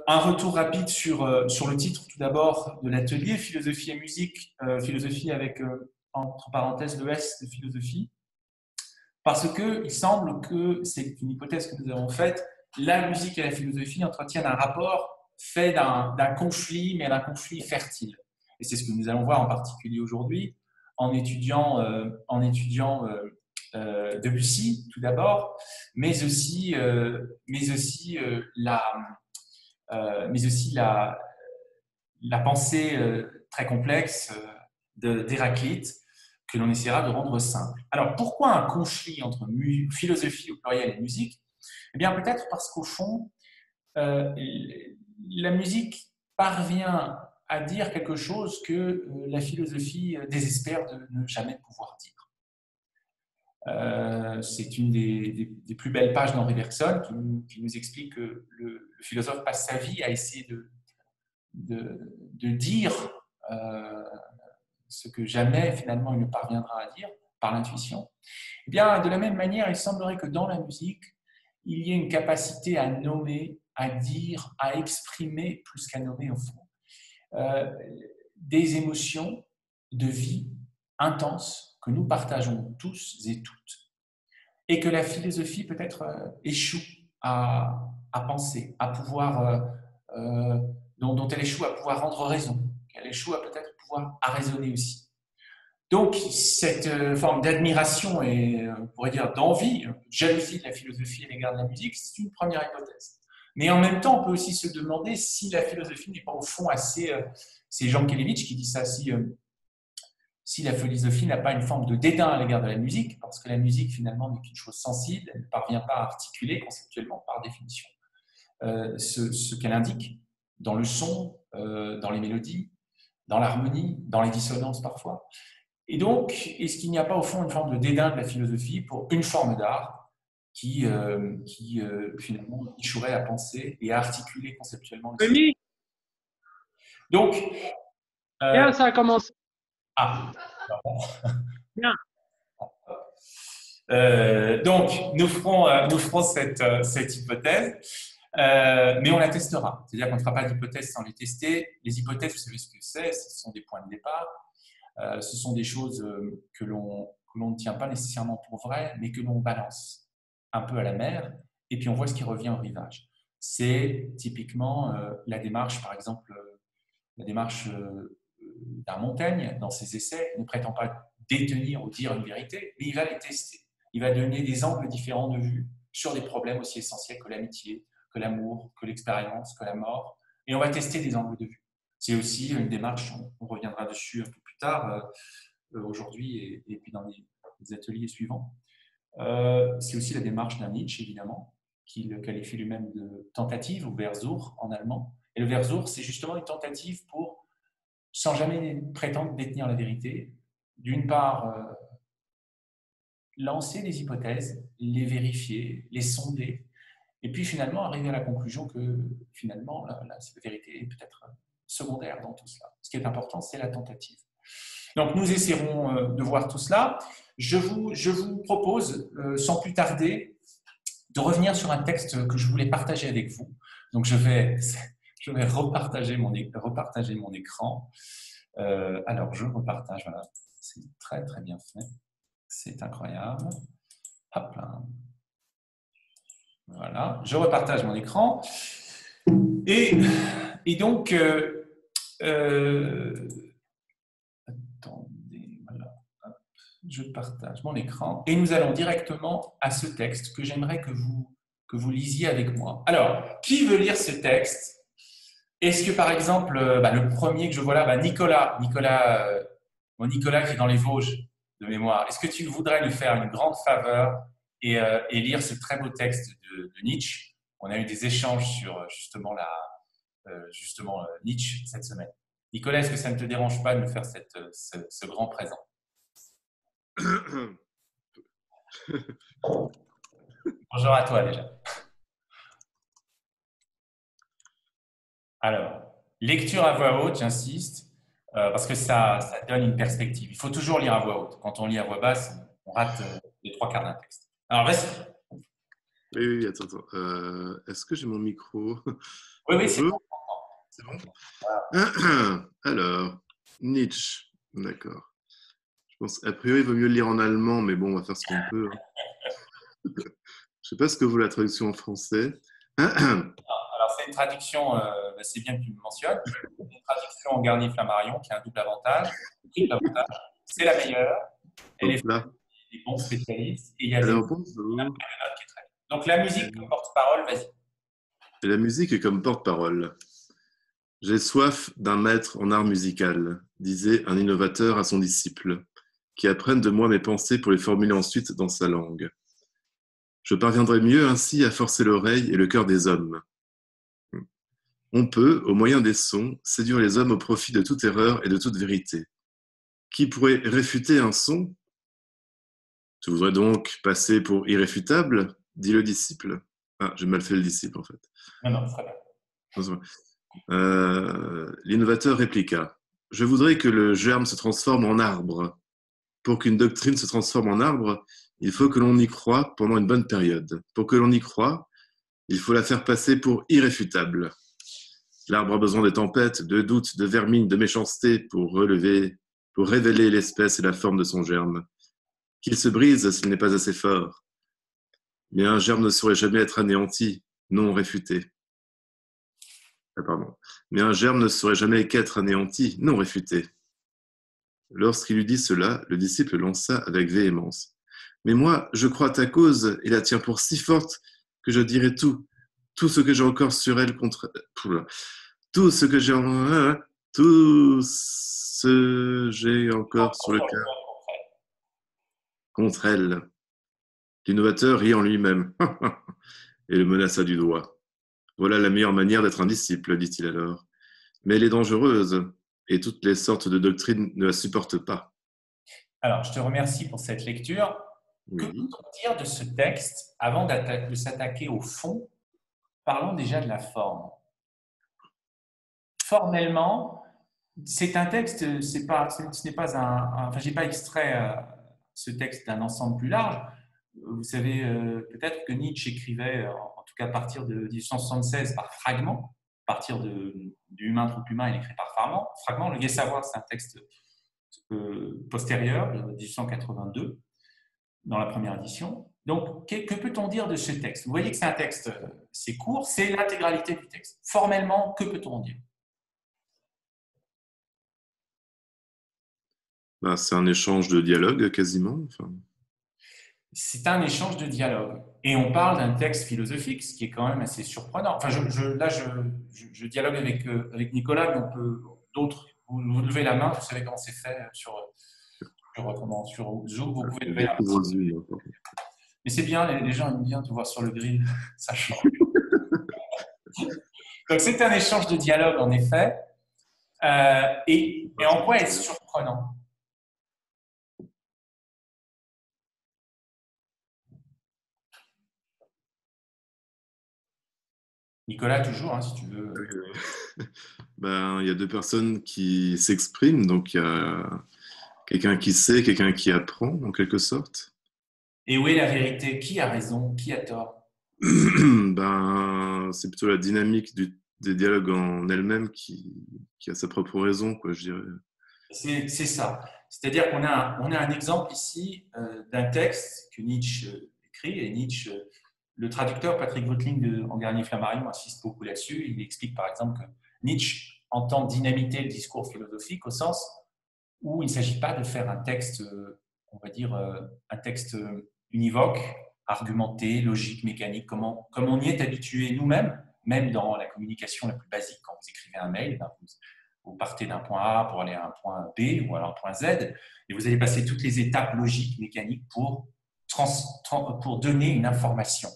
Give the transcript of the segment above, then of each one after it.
Un retour rapide sur le titre, tout d'abord, de l'atelier Philosophie et musique, philosophie avec, entre parenthèses, le S de philosophie, parce qu'il semble que, c'est une hypothèse que nous avons faite, la musique et la philosophie entretiennent un rapport fait d'un conflit, mais d'un conflit fertile. Et c'est ce que nous allons voir en particulier aujourd'hui, en étudiant Debussy, tout d'abord, mais aussi la pensée très complexe d'Héraclite, que l'on essaiera de rendre simple. Alors, pourquoi un conflit entre philosophie au pluriel et musique? Eh bien, peut-être parce qu'au fond, la musique parvient à dire quelque chose que la philosophie désespère de ne jamais pouvoir dire. C'est une des plus belles pages d'Henri Bergson qui nous explique que le philosophe passe sa vie à essayer de dire ce que jamais finalement il ne parviendra à dire par l'intuition. Eh bien, de la même manière, il semblerait que dans la musique, il y ait une capacité à nommer, à dire, à exprimer, plus qu'à nommer au fond, des émotions de vie intenses que nous partageons tous et toutes, et que la philosophie peut-être échoue à penser, à pouvoir, dont elle échoue à pouvoir rendre raison, qu'elle échoue à peut-être pouvoir à raisonner aussi. Donc, cette forme d'admiration et, on pourrait dire, d'envie, jalousie de la philosophie à l'égard de la musique, c'est une première hypothèse. Mais en même temps, on peut aussi se demander si la philosophie n'est pas au fond assez... c'est Jean Kelevitch qui dit ça, si la philosophie n'a pas une forme de dédain à l'égard de la musique, parce que la musique, finalement, n'est qu'une chose sensible, elle ne parvient pas à articuler conceptuellement, par définition, ce qu'elle indique dans le son, dans les mélodies, dans l'harmonie, dans les dissonances parfois. Et donc, est-ce qu'il n'y a pas au fond une forme de dédain de la philosophie pour une forme d'art qui finalement échouerait à penser et à articuler conceptuellement le Denis, Donc, bien, ça a commencé. ah, Bien. donc, nous ferons cette hypothèse, mais on la testera. C'est-à-dire qu'on ne fera pas d'hypothèse sans les tester. Les hypothèses, vous savez ce que c'est, ce sont des points de départ. Ce sont des choses que l'on ne tient pas nécessairement pour vraies, mais que l'on balance un peu à la mer, et puis on voit ce qui revient au rivage. C'est typiquement la démarche, par exemple, la démarche d'un Montaigne, dans ses essais, ne prétend pas détenir ou dire une vérité, mais il va les tester. Il va donner des angles différents de vue sur des problèmes aussi essentiels que l'amitié, que l'amour, que l'expérience, que la mort, et on va tester des angles de vue. C'est aussi une démarche, on reviendra dessus un peu plus tard, aujourd'hui et puis dans les ateliers suivants. C'est aussi la démarche d'un Nietzsche, évidemment, qui le qualifie lui-même de tentative, ou Versuch en allemand. Et le Versuch, c'est justement une tentative pour, sans jamais prétendre détenir la vérité, d'une part, lancer des hypothèses, les vérifier, les sonder, et puis finalement arriver à la conclusion que finalement, la vérité est peut-être secondaire dans tout cela. Ce qui est important, c'est la tentative. Donc nous essaierons de voir tout cela. Je vous propose, sans plus tarder, de revenir sur un texte que je voulais partager avec vous. Donc je vais repartager mon écran. Alors je repartage, voilà. C'est très très bien fait. C'est incroyable. Hop là. Voilà, je repartage mon écran. Et donc, attendez, voilà. Hop, je partage mon écran et nous allons directement à ce texte que j'aimerais que vous lisiez avec moi. Alors, qui veut lire ce texte? Est-ce que par exemple, le premier que je vois là, Nicolas qui est dans les Vosges de mémoire, est-ce que tu voudrais nous faire une grande faveur et lire ce très beau texte de Nietzsche? On a eu des échanges sur justement Nietzsche cette semaine. Nicolas, est-ce que ça ne te dérange pas de nous faire ce grand présent? Bonjour à toi déjà. Alors, lecture à voix haute, j'insiste, parce que ça donne une perspective. Il faut toujours lire à voix haute. Quand on lit à voix basse, on rate les trois quarts d'un texte. Alors, vas-y. Oui, oui, attends, attends. Est-ce que j'ai mon micro? Oui, oui, c'est bon. Bonjour, c'est bon? Alors, Nietzsche, d'accord. Je pense, a priori, il vaut mieux le lire en allemand, mais bon, on va faire ce qu'on peut. Je ne sais pas ce que vaut la traduction en français. Alors, c'est une traduction, c'est bien que tu me mentionnes, une traduction en Garnier Flammarion qui a un double avantage, triple avantage. C'est la meilleure, elle est Hop faite là. par des bons spécialistes et il y a des Alors, notes bonjour. qui est très bien. Donc, la musique comme porte-parole, vas-y. Et la musique est comme porte-parole. J'ai soif d'un maître en art musical, disait un innovateur à son disciple, qui apprenne de moi mes pensées pour les formuler ensuite dans sa langue. Je parviendrai mieux ainsi à forcer l'oreille et le cœur des hommes. On peut, au moyen des sons, séduire les hommes au profit de toute erreur et de toute vérité. Qui pourrait réfuter un son? Tu voudrais donc passer pour irréfutable? Dit le disciple. Ah, j'ai mal fait le disciple en fait. Non, non, très bien. L'innovateur répliqua. Je voudrais que le germe se transforme en arbre. Pour qu'une doctrine se transforme en arbre, il faut que l'on y croie pendant une bonne période. Pour que l'on y croie, il faut la faire passer pour irréfutable. L'arbre a besoin de tempêtes, de doutes, de vermine, de méchanceté pour révéler l'espèce et la forme de son germe. Qu'il se brise s'il n'est pas assez fort. Mais un germe ne saurait jamais être anéanti, non réfuté. Ah, pardon. Mais un germe ne saurait jamais qu'être anéanti, non réfuté. Lorsqu'il eut dit cela, le disciple lança avec véhémence. Mais moi, je crois ta cause et la tiens pour si forte que je dirai tout ce que j'ai encore sur elle contre... Poula. Tout ce que j'ai en... Tout ce j'ai encore sur le cœur contre elle. L'innovateur rit en lui-même et le menaça du doigt. Voilà la meilleure manière d'être un disciple, dit-il alors. Mais elle est dangereuse et toutes les sortes de doctrines ne la supportent pas. Alors, je te remercie pour cette lecture. Que Oui. peut-on dire de ce texte avant de s'attaquer au fond? Parlons déjà de la forme. Formellement, c'est un texte, ce n'est pas enfin, j'ai pas extrait ce texte d'un ensemble plus large. Vous savez peut-être que Nietzsche écrivait, en tout cas à partir de 1876, par fragments. À partir du Humain trop humain, il écrit par fragments. Le Gai Savoir, c'est un texte postérieur, de 1882, dans la première édition. Donc, que peut-on dire de ce texte? Vous voyez que c'est un texte, c'est court, c'est l'intégralité du texte. Formellement, que peut-on en dire? Bah, c'est un échange de dialogue quasiment. Enfin, C'est un échange de dialogue. Et on parle d'un texte philosophique, ce qui est quand même assez surprenant. Enfin, je dialogue avec Nicolas, mais on peut d'autres. Vous levez la main, vous savez comment c'est fait sur Zoom, vous pouvez lever la main. Mais c'est bien, les gens aiment bien te voir sur le grill, ça change. Donc c'est un échange de dialogue, en effet. Et en quoi est-ce surprenant? Nicolas, toujours, hein, si tu veux. ben, il y a deux personnes qui s'expriment, donc il y a quelqu'un qui sait, quelqu'un qui apprend, en quelque sorte. Et où est la vérité? Qui a raison? Qui a tort? Ben, c'est plutôt la dynamique des dialogues en elle-même qui a sa propre raison, quoi, je dirais. C'est ça. C'est-à-dire qu'on on a un exemple ici d'un texte que Nietzsche écrit. Et Nietzsche, le traducteur Patrick Watling en Garnier Flammarion insiste beaucoup là-dessus. Il explique par exemple que Nietzsche entend dynamiter le discours philosophique au sens où il ne s'agit pas de faire un texte, on va dire, un texte univoque, argumenté, logique, mécanique, comme on y est habitué nous-mêmes, même dans la communication la plus basique. Quand vous écrivez un mail, ben vous partez d'un point A pour aller à un point B ou à un point Z, et vous allez passer toutes les étapes logiques, mécaniques pour donner une information.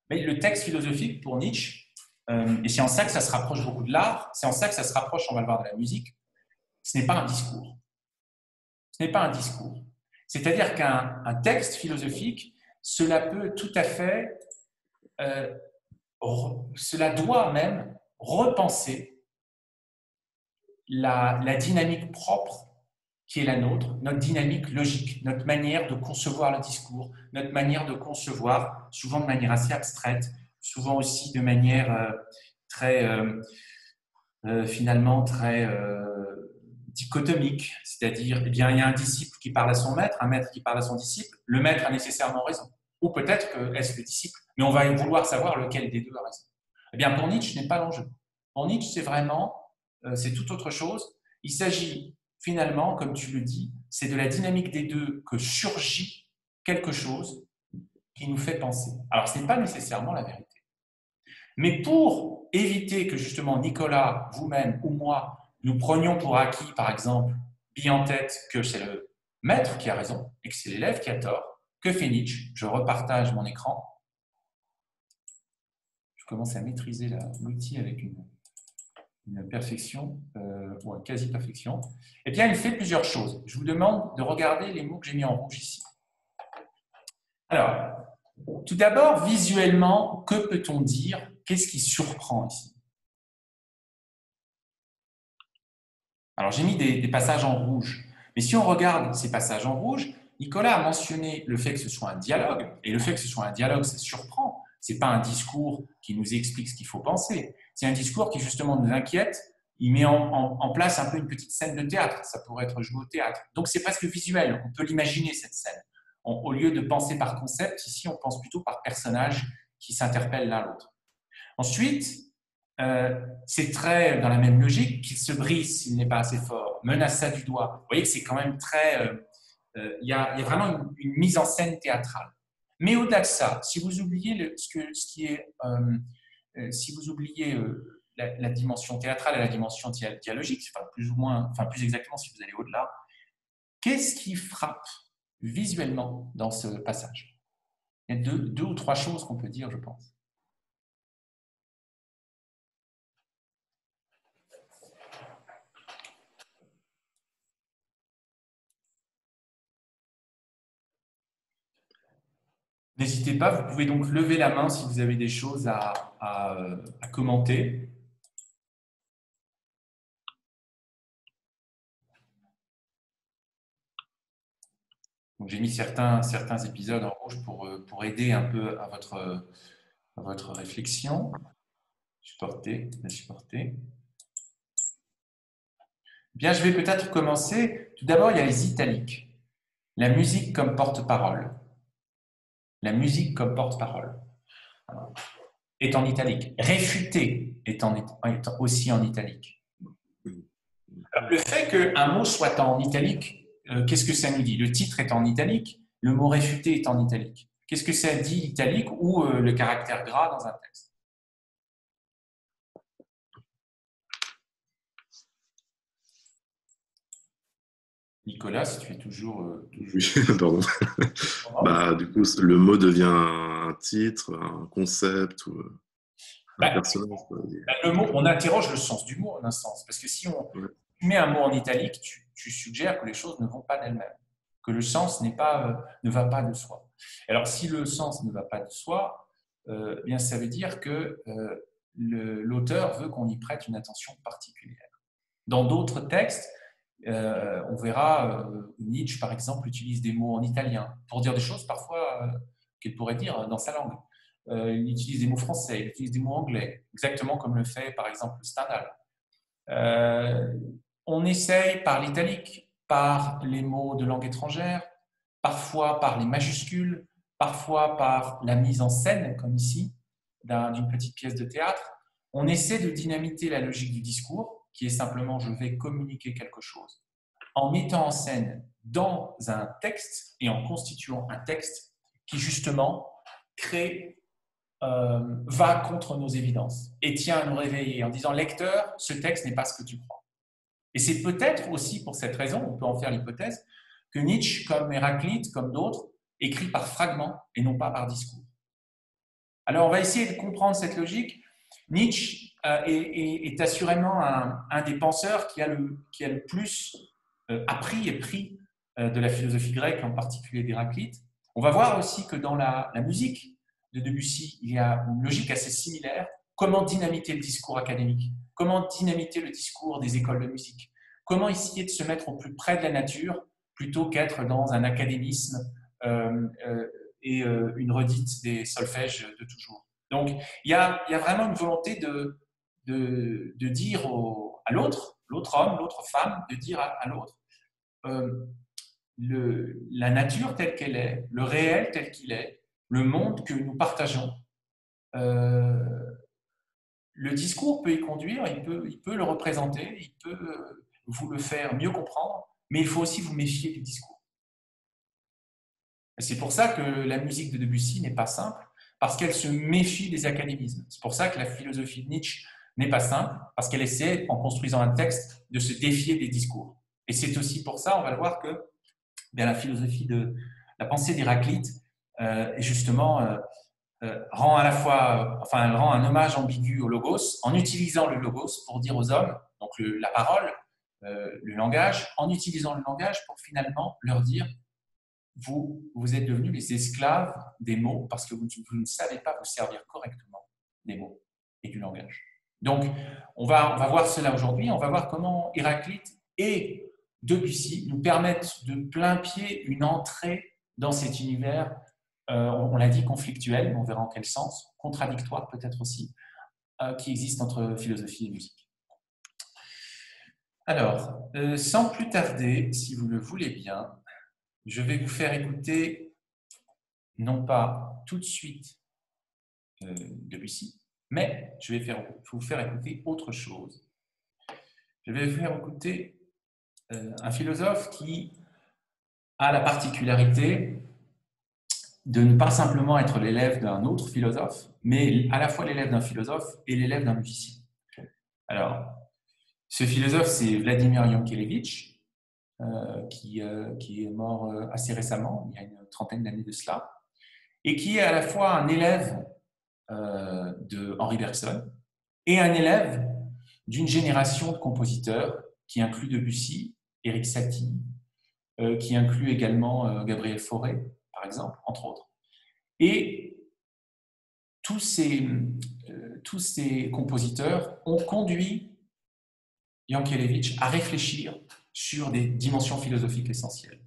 Mais le texte philosophique, pour Nietzsche, et c'est en ça que ça se rapproche beaucoup de l'art, c'est en ça que ça se rapproche, on va le voir, de la musique, ce n'est pas un discours. Ce n'est pas un discours. C'est-à-dire qu'un texte philosophique, cela peut tout à fait, cela doit même repenser la dynamique propre qui est la nôtre, notre dynamique logique, notre manière de concevoir le discours, notre manière de concevoir, souvent de manière assez abstraite, souvent aussi de manière finalement très dichotomique, c'est-à-dire, eh bien, il y a un disciple qui parle à son maître, un maître qui parle à son disciple, le maître a nécessairement raison, ou peut-être que est-ce le disciple, mais on va vouloir savoir lequel des deux a raison. Eh bien, pour Nietzsche, ce n'est pas l'enjeu. Pour Nietzsche, c'est vraiment, c'est tout autre chose. Il s'agit finalement, comme tu le dis, c'est de la dynamique des deux que surgit quelque chose qui nous fait penser. Alors, ce n'est pas nécessairement la vérité. Mais pour éviter que justement Nicolas, vous-même ou moi, nous prenions pour acquis, par exemple, bien en tête que c'est le maître qui a raison et que c'est l'élève qui a tort, que fait Nietzsche? Je repartage mon écran. Je commence à maîtriser l'outil avec une perfection, ou une quasi-perfection. Eh bien, il fait plusieurs choses. Je vous demande de regarder les mots que j'ai mis en rouge ici. Alors, tout d'abord, visuellement, que peut-on dire? Qu'est-ce qui surprend ici? Alors, j'ai mis des passages en rouge. Mais si on regarde ces passages en rouge, Nicolas a mentionné le fait que ce soit un dialogue. Et le fait que ce soit un dialogue, ça surprend. Ce n'est pas un discours qui nous explique ce qu'il faut penser. C'est un discours qui, justement, nous inquiète. Il met en place un peu une petite scène de théâtre. Ça pourrait être joué au théâtre. Donc, c'est presque visuel. On peut l'imaginer, cette scène. Au lieu de penser par concept, ici, on pense plutôt par personnage qui s'interpellent l'un l'autre. Ensuite, c'est très dans la même logique qu'il se brise s'il n'est pas assez fort, menace ça du doigt. Vous voyez que c'est quand même très... il y a vraiment une mise en scène théâtrale. Mais au-delà de ça, si vous oubliez si vous oubliez la dimension théâtrale et la dimension dialogique, enfin, plus exactement si vous allez au-delà, qu'est-ce qui frappe visuellement dans ce passage? Il y a deux ou trois choses qu'on peut dire, je pense. N'hésitez pas, vous pouvez donc lever la main si vous avez des choses à commenter. J'ai mis certains épisodes en rouge pour aider un peu à votre réflexion. Supporter. Bien, je vais peut-être commencer. Tout d'abord, il y a les italiques. La musique comme porte-parole. La musique comme porte-parole est en italique. Réfuter est aussi en italique. Alors, le fait qu'un mot soit en italique, qu'est-ce que ça nous dit? Le titre est en italique, le mot réfuter est en italique. Qu'est-ce que ça dit italique ou le caractère gras dans un texte? Nicolas, si tu es toujours... Oui, pardon. Du coup, le mot devient un titre, un concept ou un personnage. Le mot, on interroge le sens du mot en un sens. Parce que si on met un mot en italique, tu suggères que les choses ne vont pas d'elles-mêmes, que le sens ne va pas de soi. Alors, si le sens ne va pas de soi, bien, ça veut dire que l'auteur veut qu'on y prête une attention particulière. Dans d'autres textes, on verra Nietzsche, par exemple, utilise des mots en italien pour dire des choses parfois qu'il pourrait dire dans sa langue. Il utilise des mots français, il utilise des mots anglais, exactement comme le fait, par exemple, Stendhal. On essaye par l'italique, par les mots de langue étrangère, parfois par les majuscules, parfois par la mise en scène, comme ici, d'une petite pièce de théâtre. On essaie de dynamiter la logique du discours, qui est simplement je vais communiquer quelque chose, en mettant en scène dans un texte et en constituant un texte qui justement va contre nos évidences et tient à nous réveiller en disant lecteur, ce texte n'est pas ce que tu crois. Et c'est peut-être aussi pour cette raison, on peut en faire l'hypothèse, que Nietzsche, comme Héraclite, comme d'autres, écrit par fragments et non pas par discours. Alors on va essayer de comprendre cette logique. Nietzsche est assurément un des penseurs qui a le plus appris et pris de la philosophie grecque, en particulier d'Héraclite. On va voir aussi que dans la musique de Debussy, il y a une logique assez similaire. Comment dynamiter le discours académique? Comment dynamiter le discours des écoles de musique? comment essayer de se mettre au plus près de la nature plutôt qu'être dans un académisme et une redite des solfèges de toujours. Donc, il y a vraiment une volonté de dire à l'autre homme, l'autre femme, de dire à l'autre la nature telle qu'elle est, le réel tel qu'il est, le monde que nous partageons. Le discours peut y conduire, il peut le représenter, il peut vous le faire mieux comprendre, mais il faut aussi vous méfier du discours. C'est pour ça que la musique de Debussy n'est pas simple, parce qu'elle se méfie des académismes. C'est pour ça que la philosophie de Nietzsche n'est pas simple, parce qu'elle essaie, en construisant un texte, de se défier des discours. Et c'est aussi pour ça, on va le voir, que bien, la philosophie de la pensée d'Héraclite est justement rend à la fois, elle rend un hommage ambigu au logos, en utilisant le logos pour dire aux hommes, donc la parole, le langage, en utilisant le langage pour finalement leur dire vous êtes devenus les esclaves des mots parce que vous ne savez pas vous servir correctement des mots et du langage. Donc, on va voir cela aujourd'hui, on va voir comment Héraclite et Debussy nous permettent de plein pied une entrée dans cet univers, on l'a dit, conflictuel, on verra en quel sens, contradictoire peut-être aussi, qui existe entre philosophie et musique. Alors, sans plus tarder, si vous le voulez bien, je vais vous faire écouter, non pas tout de suite Debussy, mais je vais vous faire écouter autre chose. Je vais vous faire écouter un philosophe qui a la particularité de ne pas simplement être l'élève d'un autre philosophe, mais à la fois l'élève d'un philosophe et l'élève d'un musicien. Alors, ce philosophe, c'est Vladimir Yankelevitch, qui est mort assez récemment, il y a une trentaine d'années de cela, et qui est à la fois un élève de Henri Bergson et un élève d'une génération de compositeurs qui inclut Debussy, Erik Satie, qui inclut également Gabriel Fauré, par exemple, entre autres. Et tous ces compositeurs ont conduit Yankelevitch à réfléchir sur des dimensions philosophiques essentielles.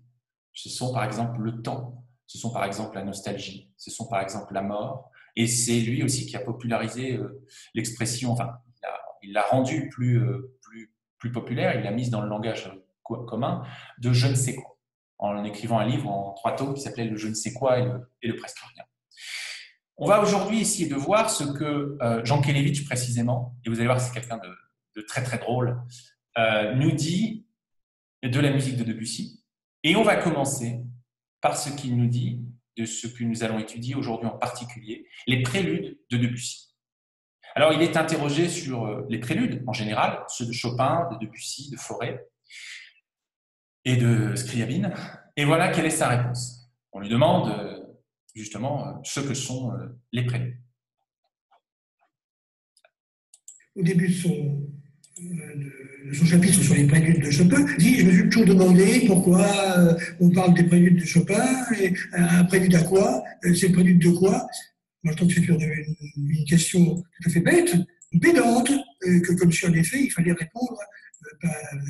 Ce sont par exemple le temps, ce sont par exemple la nostalgie, ce sont par exemple la mort, et c'est lui aussi qui a popularisé l'expression, enfin, il l'a rendue plus populaire, il l'a mise dans le langage commun de je ne sais quoi, en écrivant un livre en 3 tomes qui s'appelait Le je ne sais quoi et le presque rien. On va aujourd'hui essayer de voir ce que Yankelevitch précisément, et vous allez voir que c'est quelqu'un de très très drôle, nous dit de la musique de Debussy. Et on va commencer par ce qu'il nous dit de ce que nous allons étudier aujourd'hui en particulier, les préludes de Debussy. Alors, il est interrogé sur les préludes en général, ceux de Chopin, de Debussy, de Fauré et de Scriabine. Et voilà quelle est sa réponse. On lui demande justement ce que sont les préludes. Au début de son chapitre sur les préludes de Chopin, je me suis toujours demandé pourquoi on parle des préludes de Chopin, et un prélude à quoi, c'est le prélude de quoi. Moi, je trouve que c'est une question tout à fait bête, pédante, que comme si en effet il fallait répondre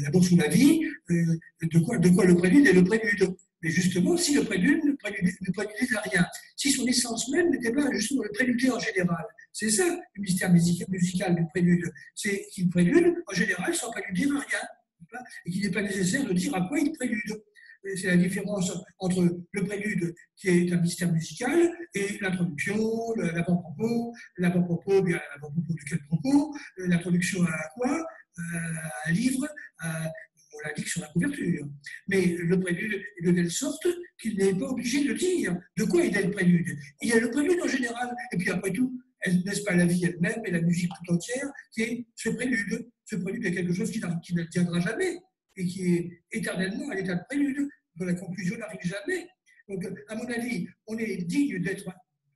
d'abord sous la vie, de quoi le prélude est le prélude. Mais justement, si le prélude ne prélude à rien, si son essence même n'était pas justement le préluder en général, c'est ça le mystère musical du prélude, c'est qu'il prélude en général sans préluder à rien, et qu'il n'est pas nécessaire de dire à quoi il prélude. C'est la différence entre le prélude, qui est un mystère musical, et l'introduction, l'avant-propos, bien l'avant-propos de quel propos, l'introduction à quoi, à un livre, on l'indique sur la couverture. Mais le prélude est de telle sorte qu'il n'est pas obligé de dire de quoi il est le prélude. Il y a le prélude en général, et puis après tout, n'est-ce pas la vie elle-même et la musique tout entière qui est ce prélude. Ce prélude est quelque chose qui ne tiendra jamais et qui est éternellement à l'état de prélude, dont la conclusion n'arrive jamais. Donc, à mon avis, on est digne d'être,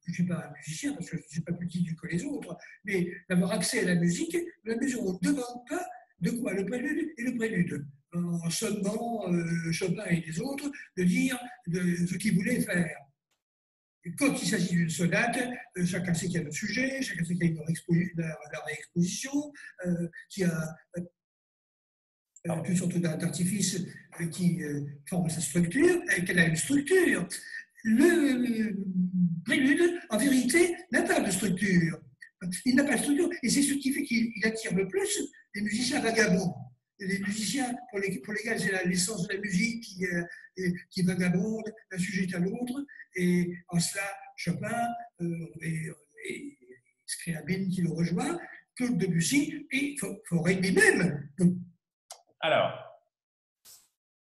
je ne suis pas un musicien parce que je ne suis pas plus digne que les autres, mais d'avoir accès à la musique, dans la mesure où on ne demande pas de quoi le prélude et le prélude, en sonnant Chopin et les autres, de dire ce qu'ils voulaient faire. Et quand il s'agit d'une sonate, chacun sait qu'il y a le sujet, chacun sait qu'il y a leur exposition, qu'il y a toutes sortes d'artifices qui forment sa structure, et qu'elle a une structure. Le prélude, en vérité, n'a pas de structure. Il n'a pas de structure, et c'est ce qui fait qu'il attire le plus les musiciens vagabonds. Les musiciens pour lesquels c'est l'essence de la musique qui vagabonde d'un sujet à l'autre, et en cela, Chopin et Scriabine qui le rejoint, Claude Debussy et Fauré lui-même. Alors,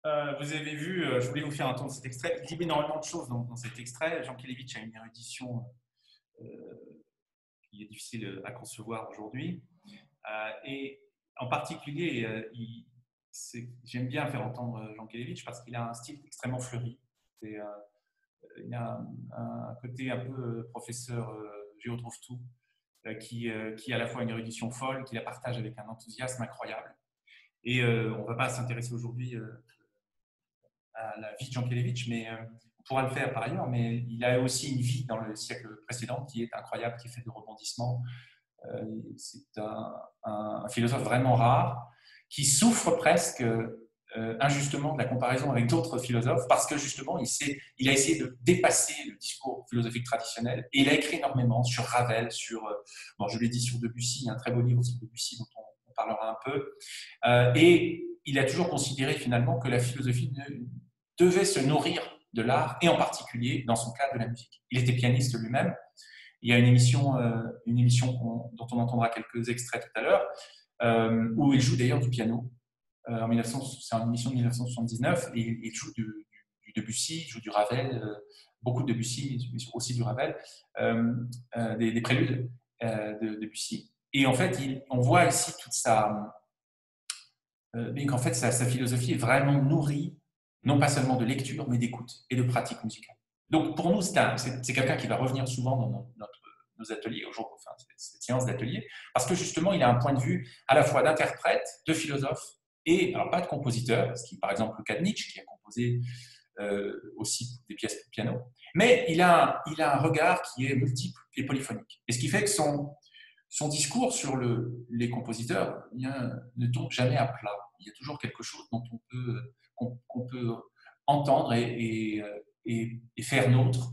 vous avez vu, je voulais vous faire un tour de cet extrait. Il dit énormément de choses dans cet extrait. Jankélévitch a une érudition qui est difficile à concevoir aujourd'hui. Et en particulier, j'aime bien faire entendre Jankélévitch parce qu'il a un style extrêmement fleuri. Il a un côté un peu professeur Géo trouve-tout, qui a à la fois une érudition folle, qui la partage avec un enthousiasme incroyable. Et on ne va pas s'intéresser aujourd'hui à la vie de Jankélévitch, mais on pourra le faire par ailleurs, mais il a aussi une vie dans le siècle précédent qui est incroyable, qui fait de rebondissements. C'est un philosophe vraiment rare, qui souffre presque injustement de la comparaison avec d'autres philosophes, parce que justement, il a essayé de dépasser le discours philosophique traditionnel, et il a écrit énormément sur Ravel, bon, je l'ai dit, sur Debussy, un très beau livre sur Debussy dont on parlera un peu, et il a toujours considéré finalement que la philosophie devait se nourrir de l'art, et en particulier dans son cas de la musique. Il était pianiste lui-même. Il y a une émission dont on entendra quelques extraits tout à l'heure, où il joue d'ailleurs du piano. C'est une émission de 1979, et il joue du Debussy, il joue du Ravel, beaucoup de Debussy, mais aussi du Ravel, des préludes de Debussy. Et en fait, on voit ici toute qu'en fait, sa philosophie est vraiment nourrie, non pas seulement de lecture, mais d'écoute et de pratique musicale. Donc pour nous, c'est quelqu'un qui va revenir souvent dans nos ateliers, cette séance d'atelier, parce que justement, il a un point de vue à la fois d'interprète, de philosophe, et alors pas de compositeur, ce qui est par exemple le cas de Nietzsche, qui a composé aussi des pièces pour piano, mais il a un regard qui est multiple et polyphonique. Et ce qui fait que son discours sur les compositeurs ne tombe jamais à plat. Il y a toujours quelque chose qu'on peut entendre et faire nôtre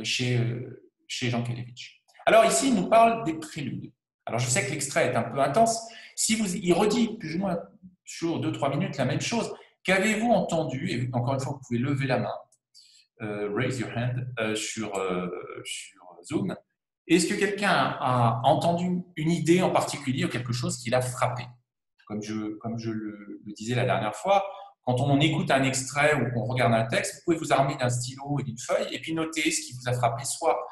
chez Jankélévitch. Alors ici, il nous parle des préludes. Alors je sais que l'extrait est un peu intense. Il redit plus ou moins sur 2-3 minutes la même chose. Qu'avez-vous entendu, et encore une fois, vous pouvez lever la main, raise your hand, sur Zoom. Est-ce que quelqu'un a entendu une idée en particulier ou quelque chose qui l'a frappé? Comme je le disais la dernière fois, quand on écoute un extrait ou qu'on regarde un texte, vous pouvez vous armer d'un stylo et d'une feuille et puis noter ce qui vous a frappé, soit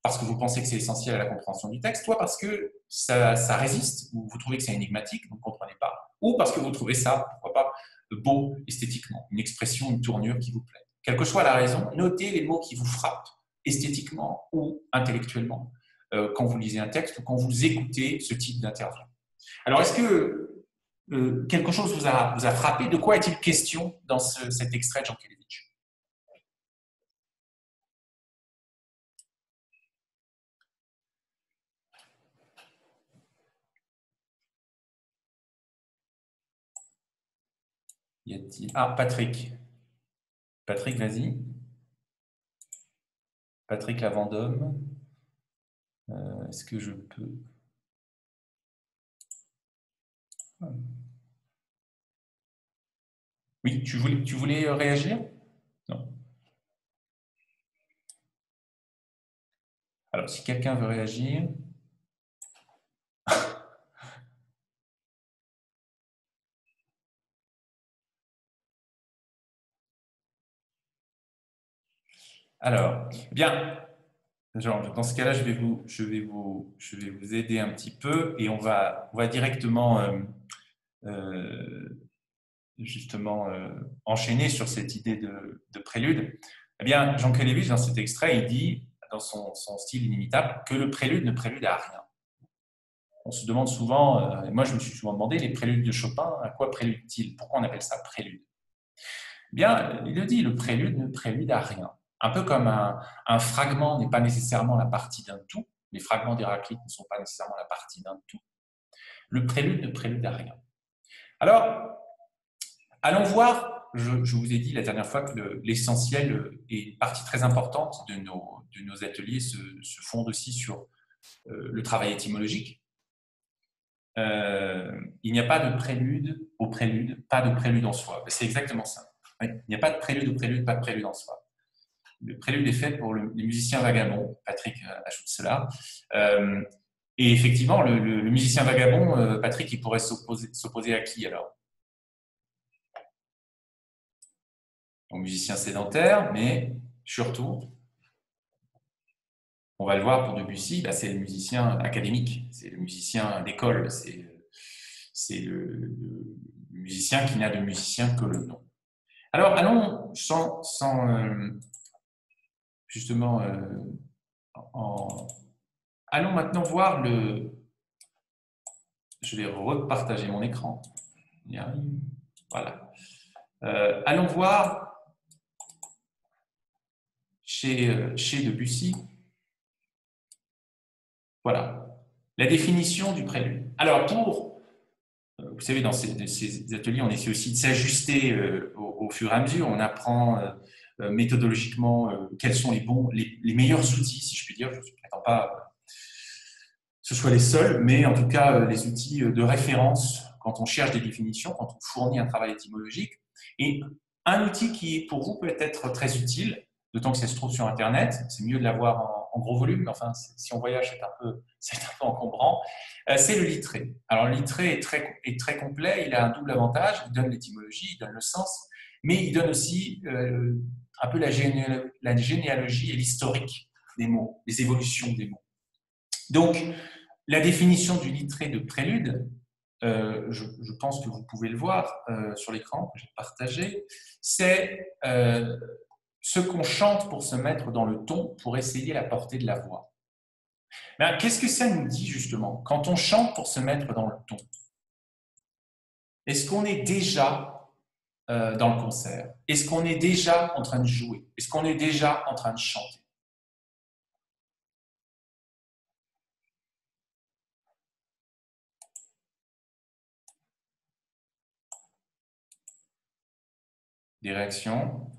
parce que vous pensez que c'est essentiel à la compréhension du texte, soit parce que ça résiste, ou vous trouvez que c'est énigmatique, vous ne comprenez pas, ou parce que vous trouvez ça, pourquoi pas, beau esthétiquement, une expression, une tournure qui vous plaît. Quelle que soit la raison, notez les mots qui vous frappent, esthétiquement ou intellectuellement, quand vous lisez un texte ou quand vous écoutez ce type d'interview. Alors, est-ce que quelque chose vous a frappé? De quoi est-il question dans cet extrait de Jankélévitch? Y a-t-il... Ah, Patrick. Patrick, vas-y. Patrick Lavandome. Est-ce que je peux... Oui, tu voulais réagir? Non. Alors, si quelqu'un veut réagir... Alors, bien, dans ce cas-là, je vais vous aider un petit peu et on va directement enchaîner sur cette idée de prélude. Eh bien, Jankélévitch, dans cet extrait, il dit, dans son style inimitable, que le prélude ne prélude à rien. On se demande souvent, et moi je me suis souvent demandé, les préludes de Chopin, à quoi prélude-t-il? Pourquoi on appelle ça prélude? Eh bien, il le dit, le prélude ne prélude à rien. Un peu comme un fragment n'est pas nécessairement la partie d'un tout, les fragments d'Héraclite ne sont pas nécessairement la partie d'un tout, le prélude ne prélude à rien. Alors, allons voir, je vous ai dit la dernière fois que l'essentiel et une partie très importante de nos ateliers se fonde aussi sur le travail étymologique. Il n'y a pas de prélude au prélude, pas de prélude en soi. C'est exactement ça. Oui, il n'y a pas de prélude au prélude, pas de prélude en soi. Le prélude est fait pour les musiciens vagabonds. Patrick ajoute cela. Et effectivement, le musicien vagabond, Patrick, il pourrait s'opposer à qui alors? Au musicien sédentaire, mais surtout, on va le voir pour Debussy, bah, c'est le musicien académique, c'est le musicien d'école, c'est le musicien qui n'a de musicien que le nom. Alors, allons justement, allons maintenant voir je vais repartager mon écran. On y arrive. Voilà. Allons voir chez Debussy. Voilà. La définition du prélude. Alors, vous savez, dans ces ateliers, on essaie aussi de s'ajuster au fur et à mesure. On apprend méthodologiquement quels sont les meilleurs outils, si je puis dire. Je ne prétends pas que ce soit les seuls, mais en tout cas, les outils de référence quand on cherche des définitions, quand on fournit un travail étymologique. Et un outil qui, pour vous, peut être très utile, d'autant que ça se trouve sur Internet, c'est mieux de l'avoir en gros volume, mais enfin, si on voyage, c'est un peu encombrant, c'est le littré. Alors, le littré est très complet, il a un double avantage, il donne l'étymologie, il donne le sens, mais il donne aussi un peu la généalogie et l'historique des mots, les évolutions des mots. Donc, la définition du littré de prélude, je pense que vous pouvez le voir sur l'écran que j'ai partagé, c'est ce qu'on chante pour se mettre dans le ton, pour essayer la portée de la voix. Qu'est-ce que ça nous dit justement quand on chante pour se mettre dans le ton? Est-ce qu'on est déjà dans le concert? Est-ce qu'on est déjà en train de jouer? Est-ce qu'on est déjà en train de chanter? Des réactions?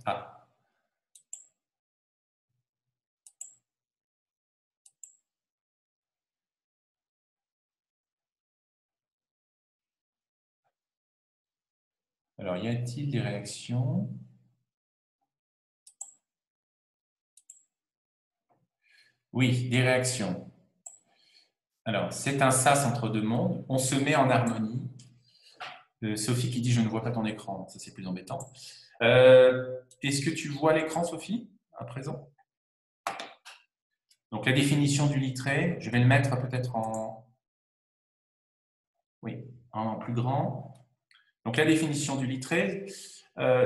Alors, y a-t-il des réactions? Oui, des réactions. Alors, c'est un sas entre deux mondes. On se met en harmonie. Sophie qui dit « Je ne vois pas ton écran ». Ça, c'est plus embêtant. Est-ce que tu vois l'écran, Sophie, à présent? Donc, la définition du littré, je vais le mettre peut-être en plus grand. Donc, la définition du littré,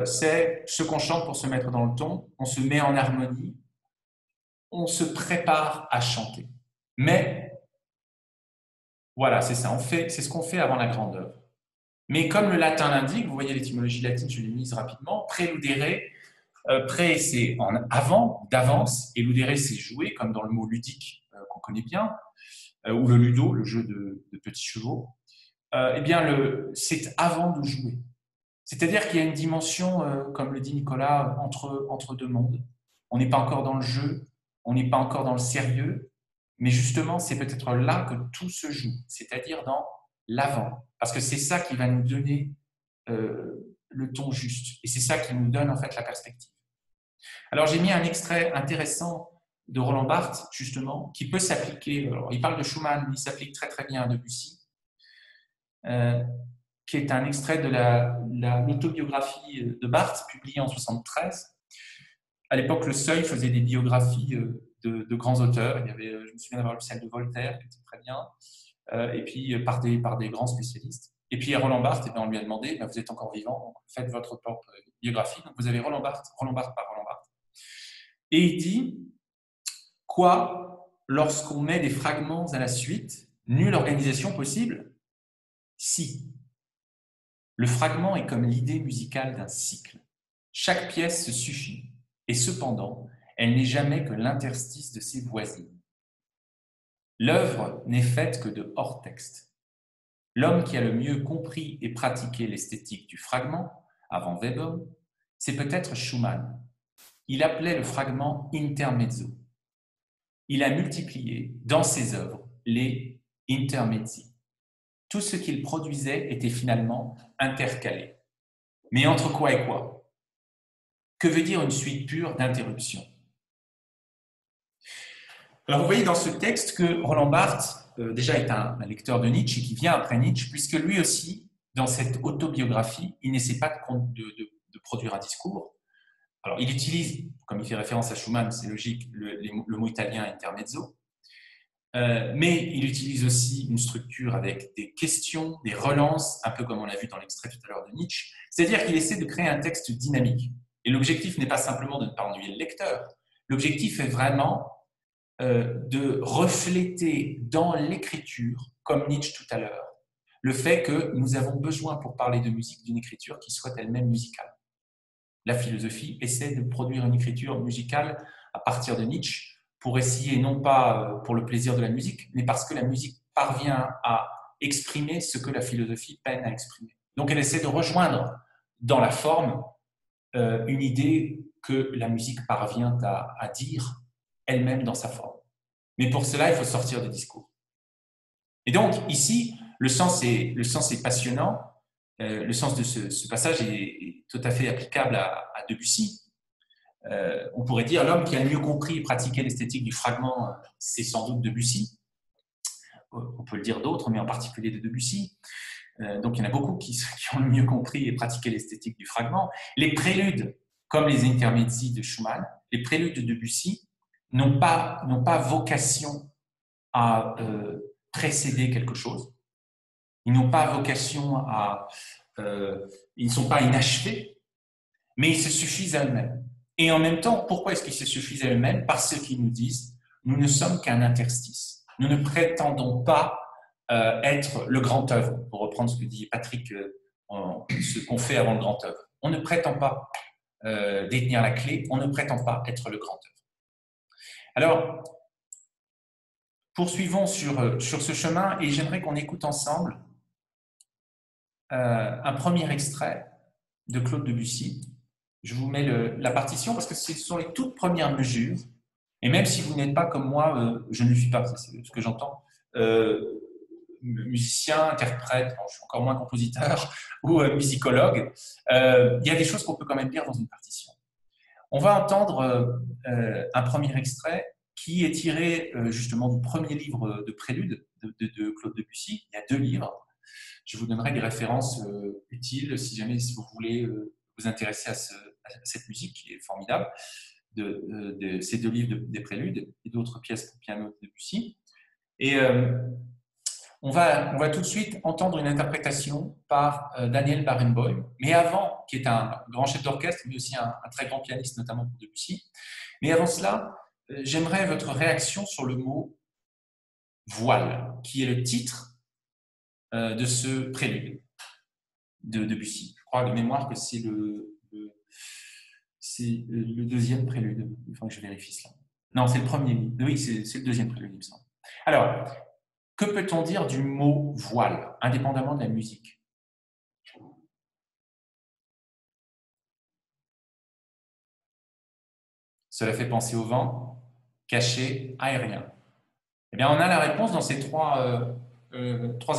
c'est ce qu'on chante pour se mettre dans le ton. On se met en harmonie. On se prépare à chanter. Mais, voilà, c'est ça. C'est ce qu'on fait avant la grande œuvre. Mais comme le latin l'indique, vous voyez l'étymologie latine, je l'ai mise rapidement, préludere, pré c'est en avant, d'avance, et ludere c'est jouer, comme dans le mot ludique qu'on connaît bien, ou le ludo, le jeu de petits chevaux. Eh bien, c'est avant de jouer. C'est-à-dire qu'il y a une dimension, comme le dit Nicolas, entre deux mondes. On n'est pas encore dans le jeu, on n'est pas encore dans le sérieux, mais justement, c'est peut-être là que tout se joue, c'est-à-dire dans l'avant. Parce que c'est ça qui va nous donner le ton juste. Et c'est ça qui nous donne en fait la perspective. Alors, j'ai mis un extrait intéressant de Roland Barthes, justement, qui peut s'appliquer. Il parle de Schumann, mais il s'applique très très bien à Debussy, qui est un extrait de l'autobiographie de Barthes, publiée en 1973. À l'époque, le Seuil faisait des biographies de grands auteurs. Il y avait, je me souviens d'avoir lu celle de Voltaire, qui était très bien, et puis par des grands spécialistes. Et puis à Roland Barthes, on lui a demandé, vous êtes encore vivant, donc faites votre propre biographie. Donc vous avez Roland Barthes par Roland Barthes. Et il dit, quoi, lorsqu'on met des fragments à la suite, nulle organisation possible? Si. Le fragment est comme l'idée musicale d'un cycle. Chaque pièce se suffit, et cependant, elle n'est jamais que l'interstice de ses voisines. L'œuvre n'est faite que de hors-texte. L'homme qui a le mieux compris et pratiqué l'esthétique du fragment avant Weber, c'est peut-être Schumann. Il appelait le fragment intermezzo. Il a multiplié dans ses œuvres les intermezzi. Tout ce qu'il produisait était finalement intercalé. Mais entre quoi et quoi? Que veut dire une suite pure d'interruptions? Alors vous voyez dans ce texte que Roland Barthes, déjà est un lecteur de Nietzsche et qui vient après Nietzsche, puisque lui aussi, dans cette autobiographie, il n'essaie pas de produire un discours. Alors il utilise, comme il fait référence à Schumann, c'est logique, le mot italien intermezzo, mais il utilise aussi une structure avec des questions, des relances, un peu comme on l'a vu dans l'extrait tout à l'heure de Nietzsche, c'est-à-dire qu'il essaie de créer un texte dynamique. Et l'objectif n'est pas simplement de ne pas ennuyer le lecteur, l'objectif est vraiment de refléter dans l'écriture, comme Nietzsche tout à l'heure, le fait que nous avons besoin, pour parler de musique, d'une écriture qui soit elle-même musicale. La philosophie essaie de produire une écriture musicale à partir de Nietzsche pour essayer, non pas pour le plaisir de la musique, mais parce que la musique parvient à exprimer ce que la philosophie peine à exprimer. Donc elle essaie de rejoindre dans la forme une idée que la musique parvient à dire elle-même dans sa forme. Mais pour cela, il faut sortir du discours. Et donc, ici, le sens est passionnant. Le sens de ce passage est tout à fait applicable à Debussy. On pourrait dire l'homme qui a le mieux compris et pratiqué l'esthétique du fragment, c'est sans doute Debussy. On peut le dire d'autres, mais en particulier de Debussy. Donc, il y en a beaucoup qui ont le mieux compris et pratiqué l'esthétique du fragment. Les préludes, comme les intermezzi de Schumann, les préludes de Debussy, n'ont pas vocation à précéder quelque chose. Ils n'ont pas vocation ils ne sont pas inachevés, mais ils se suffisent à eux-mêmes. Et en même temps, pourquoi est-ce qu'ils se suffisent à eux-mêmes? Parce qu'ils nous disent, nous ne sommes qu'un interstice. Nous ne prétendons pas être le grand œuvre, pour reprendre ce que dit Patrick, ce qu'on fait avant le grand œuvre. On ne prétend pas détenir la clé, on ne prétend pas être le grand œuvre. Alors, poursuivons sur ce chemin et j'aimerais qu'on écoute ensemble un premier extrait de Claude Debussy. Je vous mets la partition parce que ce sont les toutes premières mesures. Et même si vous n'êtes pas comme moi, je ne le suis pas, c'est ce que j'entends, musicien, interprète, bon, je suis encore moins compositeur, ou musicologue, il y a des choses qu'on peut quand même lire dans une partition. On va entendre un premier extrait qui est tiré justement du premier livre de prélude de Claude Debussy. Il y a 2 livres. Je vous donnerai des références utiles si jamais vous voulez vous intéresser à cette musique qui est formidable, de ces 2 livres des préludes et d'autres pièces pour piano de Debussy. Et on va tout de suite entendre une interprétation par Daniel Barenboim, mais avant, qui est un grand chef d'orchestre, mais aussi un très grand pianiste, notamment pour Debussy. Mais avant cela, j'aimerais votre réaction sur le mot « voile », qui est le titre de ce prélude de Debussy. Je crois de mémoire que c'est le 2e prélude. Il faut que je vérifie cela. Non, c'est le premier. Oui, c'est le 2e prélude, il me semble. Alors, que peut-on dire du mot « voile », indépendamment de la musique? Cela fait penser au vent, caché, aérien. Eh bien, on a la réponse dans ces 3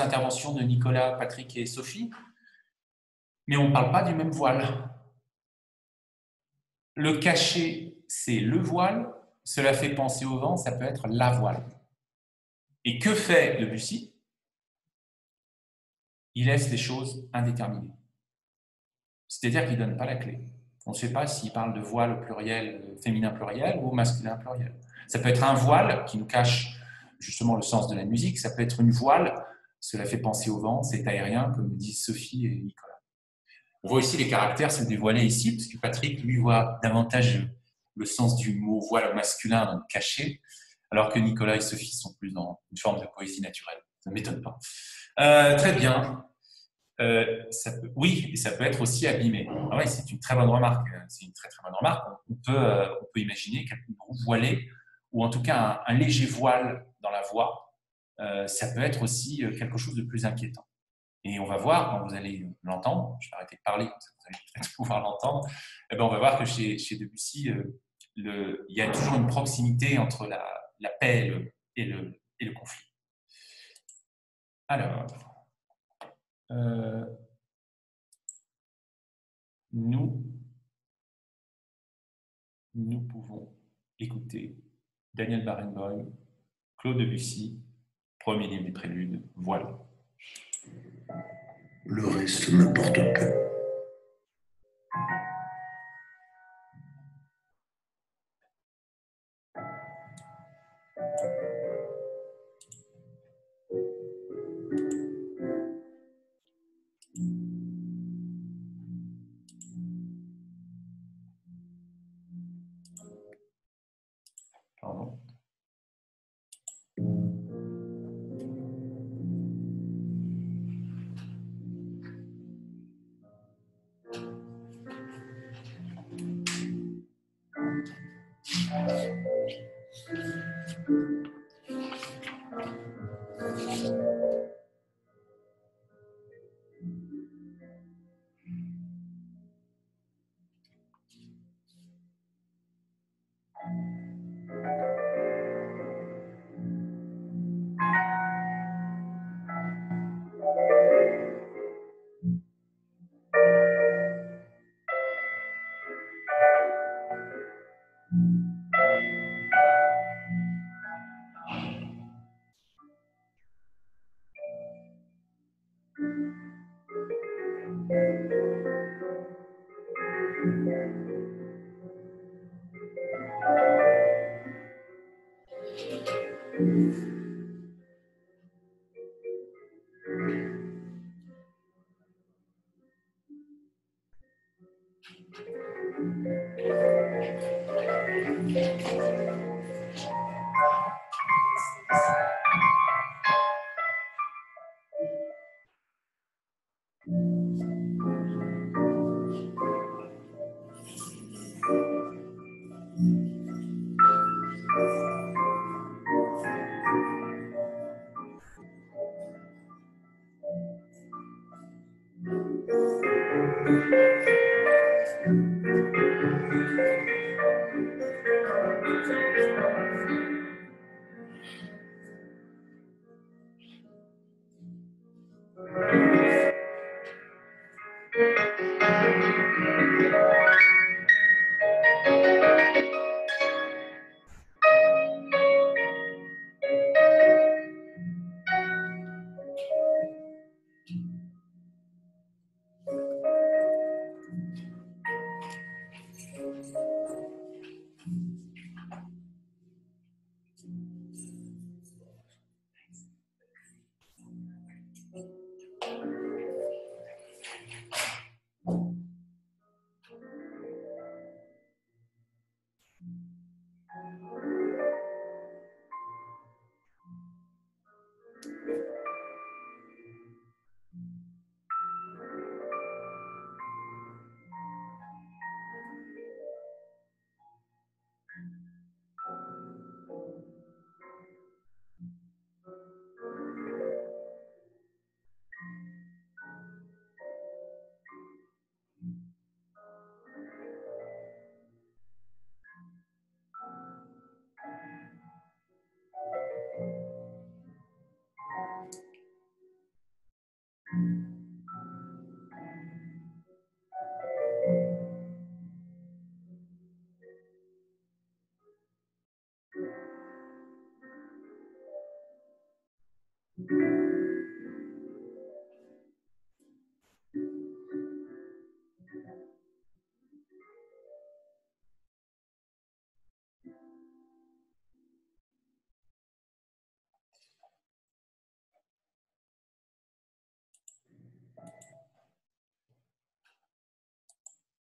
interventions de Nicolas, Patrick et Sophie, mais on ne parle pas du même voile. Le caché, c'est le voile, cela fait penser au vent, ça peut être la voile. Et que fait Debussy? Il laisse les choses indéterminées. C'est-à-dire qu'il ne donne pas la clé. On ne sait pas s'il parle de voile au pluriel, féminin pluriel ou masculin pluriel. Ça peut être un voile qui nous cache justement le sens de la musique, ça peut être une voile, cela fait penser au vent, c'est aérien, comme disent Sophie et Nicolas. On voit aussi les caractères se dévoiler ici, parce que Patrick, lui, voit davantage le sens du mot voile au masculin dans le caché, alors que Nicolas et Sophie sont plus dans une forme de poésie naturelle. Ça ne m'étonne pas. Très bien. Oui, et ça peut être aussi abîmé. Ah ouais, c'est une très bonne remarque. C'est une très très bonne remarque. On peut imaginer qu'une roue voilée, ou en tout cas un léger voile dans la voix, ça peut être aussi quelque chose de plus inquiétant. Et on va voir, quand vous allez l'entendre, je vais arrêter de parler, comme ça vous allez peut-être pouvoir l'entendre, eh ben on va voir que chez Debussy, il y a toujours une proximité entre la paix et le conflit. Alors, nous pouvons écouter Daniel Barenboim, Claude Debussy, premier livre des préludes, voilà. Le reste m'importe peu. Pardon.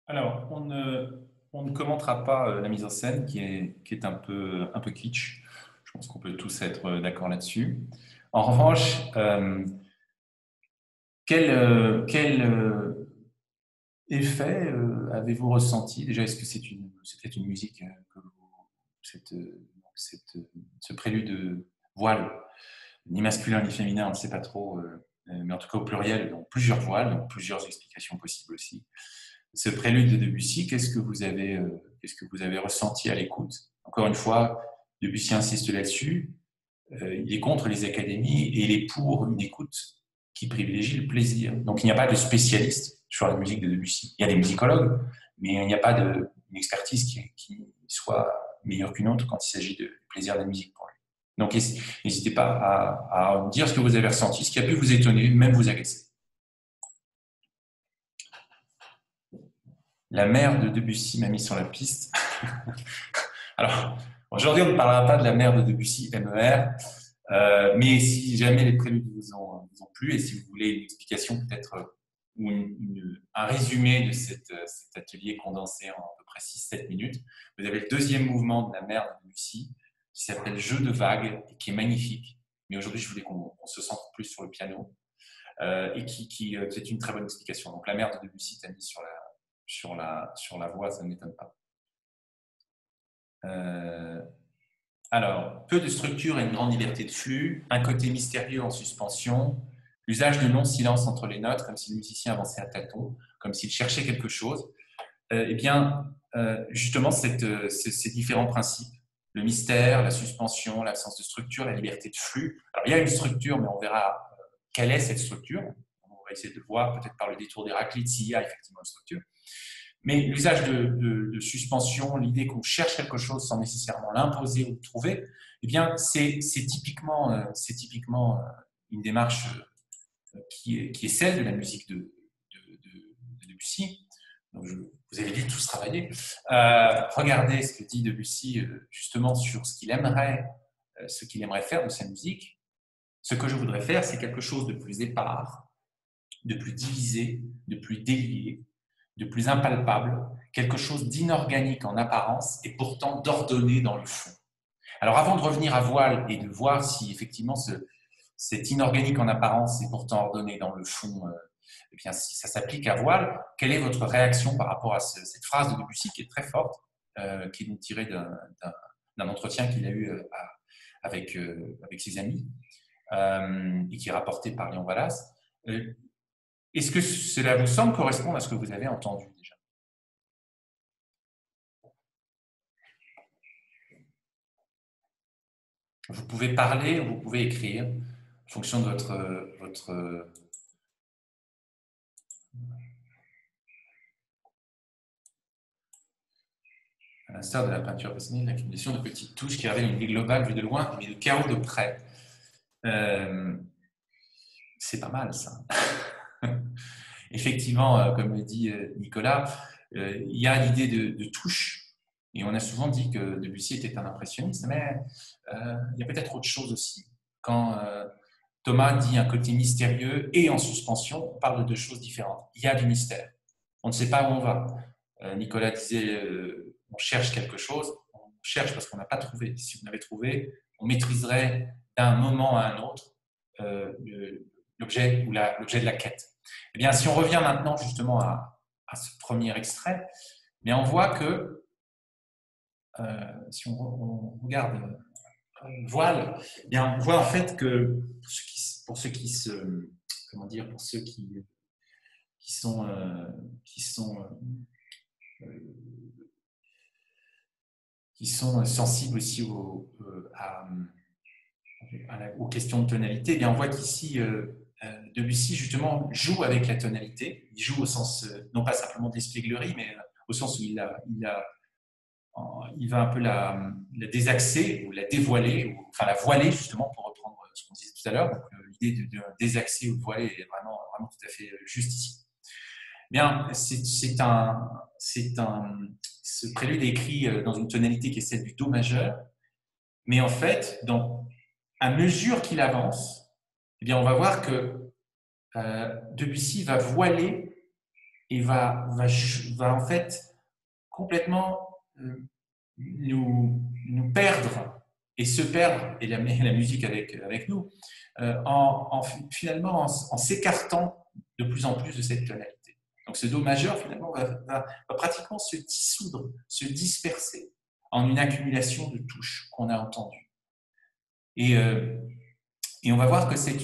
Alors, on ne commentera pas la mise en scène qui est un peu kitsch. Je pense qu'on peut tous être d'accord là-dessus. En revanche, quel effet avez-vous ressenti? Déjà, est-ce que c'est peut-être une musique que ce prélude de voile, ni masculin ni féminin, on ne sait pas trop. mais en tout cas au pluriel, donc plusieurs voiles, donc plusieurs explications possibles aussi. Ce prélude de Debussy, qu'est-ce que vous avez ressenti à l'écoute? Encore une fois, Debussy insiste là-dessus, il est contre les académies et il est pour une écoute qui privilégie le plaisir. Donc il n'y a pas de spécialiste sur la musique de Debussy. Il y a des musicologues, mais il n'y a pas d'une expertise qui soit meilleure qu'une autre quand il s'agit du plaisir de la musique pour lui. Donc n'hésitez pas à dire ce que vous avez ressenti, ce qui a pu vous étonner, même vous agacer. La mère de Debussy m'a mis sur la piste. Alors, aujourd'hui, on ne parlera pas de la mère de Debussy, MER, mais si jamais les préludes vous ont plu et si vous voulez une explication peut-être ou un résumé de cet atelier condensé en à peu près 6-7 minutes, vous avez le deuxième mouvement de la mère de Debussy qui s'appelle Jeu de vagues et qui est magnifique. Mais aujourd'hui, je voulais qu'on se centre plus sur le piano et qui est une très bonne explication. Donc, la mère de Debussy t'a mis sur la voix, ça ne m'étonne pas. Alors, peu de structure et une grande liberté de flux, un côté mystérieux en suspension, l'usage de non-silence entre les notes, comme si le musicien avançait à tâtons, comme s'il cherchait quelque chose. Eh bien, justement, ces différents principes, le mystère, la suspension, l'absence de structure, la liberté de flux. Alors, il y a une structure, mais on verra quelle est cette structure. On va essayer de voir, peut-être par le détour d'Héraclite, s'il y a effectivement une structure. Mais l'usage de suspension, l'idée qu'on cherche quelque chose sans nécessairement l'imposer ou le trouver, eh bien, c'est typiquement une démarche qui est celle de la musique de Debussy. Donc vous avez dû tous travailler. Regardez ce que dit Debussy justement sur ce qu'il aimerait faire de sa musique. Ce que je voudrais faire, c'est quelque chose de plus épars, de plus divisé, de plus délié, de plus impalpable, quelque chose d'inorganique en apparence et pourtant d'ordonné dans le fond. Alors avant de revenir à Voile et de voir si effectivement cet inorganique en apparence et pourtant ordonné dans le fond, eh bien, si ça s'applique à Voile, quelle est votre réaction par rapport à cette phrase de Debussy qui est très forte, qui est tirée d'un entretien qu'il a eu avec ses amis et qui est rapporté par Léon Wallace. Est-ce que cela vous semble correspondre à ce que vous avez entendu déjà? Vous pouvez parler ou vous pouvez écrire en fonction de votre à l'instar de la peinture passionnée, l'accumulation de petites touches qui révèlent une idée globale vue de loin, mais de chaos de près. C'est pas mal, ça. Effectivement, comme le dit Nicolas, il y a l'idée de touche. Et on a souvent dit que Debussy était un impressionniste, mais il y a peut-être autre chose aussi. Quand Thomas dit un côté mystérieux et en suspension, on parle de deux choses différentes. Il y a du mystère. On ne sait pas où on va. Nicolas disait, on cherche quelque chose, on cherche parce qu'on n'a pas trouvé. Si on avait trouvé, on maîtriserait d'un moment à un autre l'objet de la quête. Eh bien, si on revient maintenant justement à ce premier extrait, bien, on voit que si on regarde Voile, bien, on voit en fait que pour ceux qui sont sensibles aussi aux questions de tonalité, eh bien, on voit qu'ici Debussy justement joue avec la tonalité. Il joue au sens non pas simplement de l'espièglerie, mais au sens où il va un peu la désaxer ou la dévoiler, enfin la voiler justement, pour reprendre ce qu'on disait tout à l'heure. Donc l'idée de désaxer ou de voiler est vraiment tout à fait juste ici. Bien, ce prélude est écrit dans une tonalité qui est celle du Do majeur, mais en fait, à mesure qu'il avance, eh bien, on va voir que Debussy va voiler et va en fait complètement nous perdre et se perdre, et la musique avec nous, finalement en s'écartant de plus en plus de cette tonalité. Donc ce Do majeur, finalement, va pratiquement se dissoudre, se disperser en une accumulation de touches qu'on a entendues. Et on va voir que c'est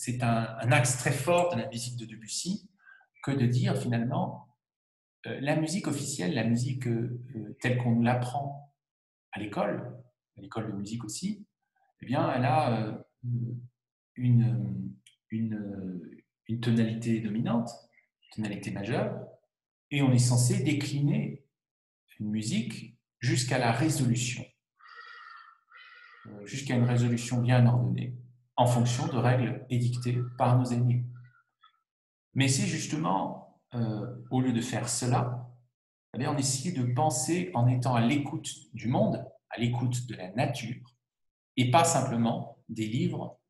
c'est un axe très fort de la musique de Debussy que de dire finalement la musique officielle, la musique telle qu'on nous l'apprend à l'école de musique aussi, eh bien, elle a une tonalité dominante, une tonalité majeure, et on est censé décliner une musique jusqu'à la résolution, jusqu'à une résolution bien ordonnée, en fonction de règles édictées par nos aînés. Mais c'est justement, au lieu de faire cela, eh bien, on essaie de penser en étant à l'écoute du monde, à l'écoute de la nature, et pas simplement des livres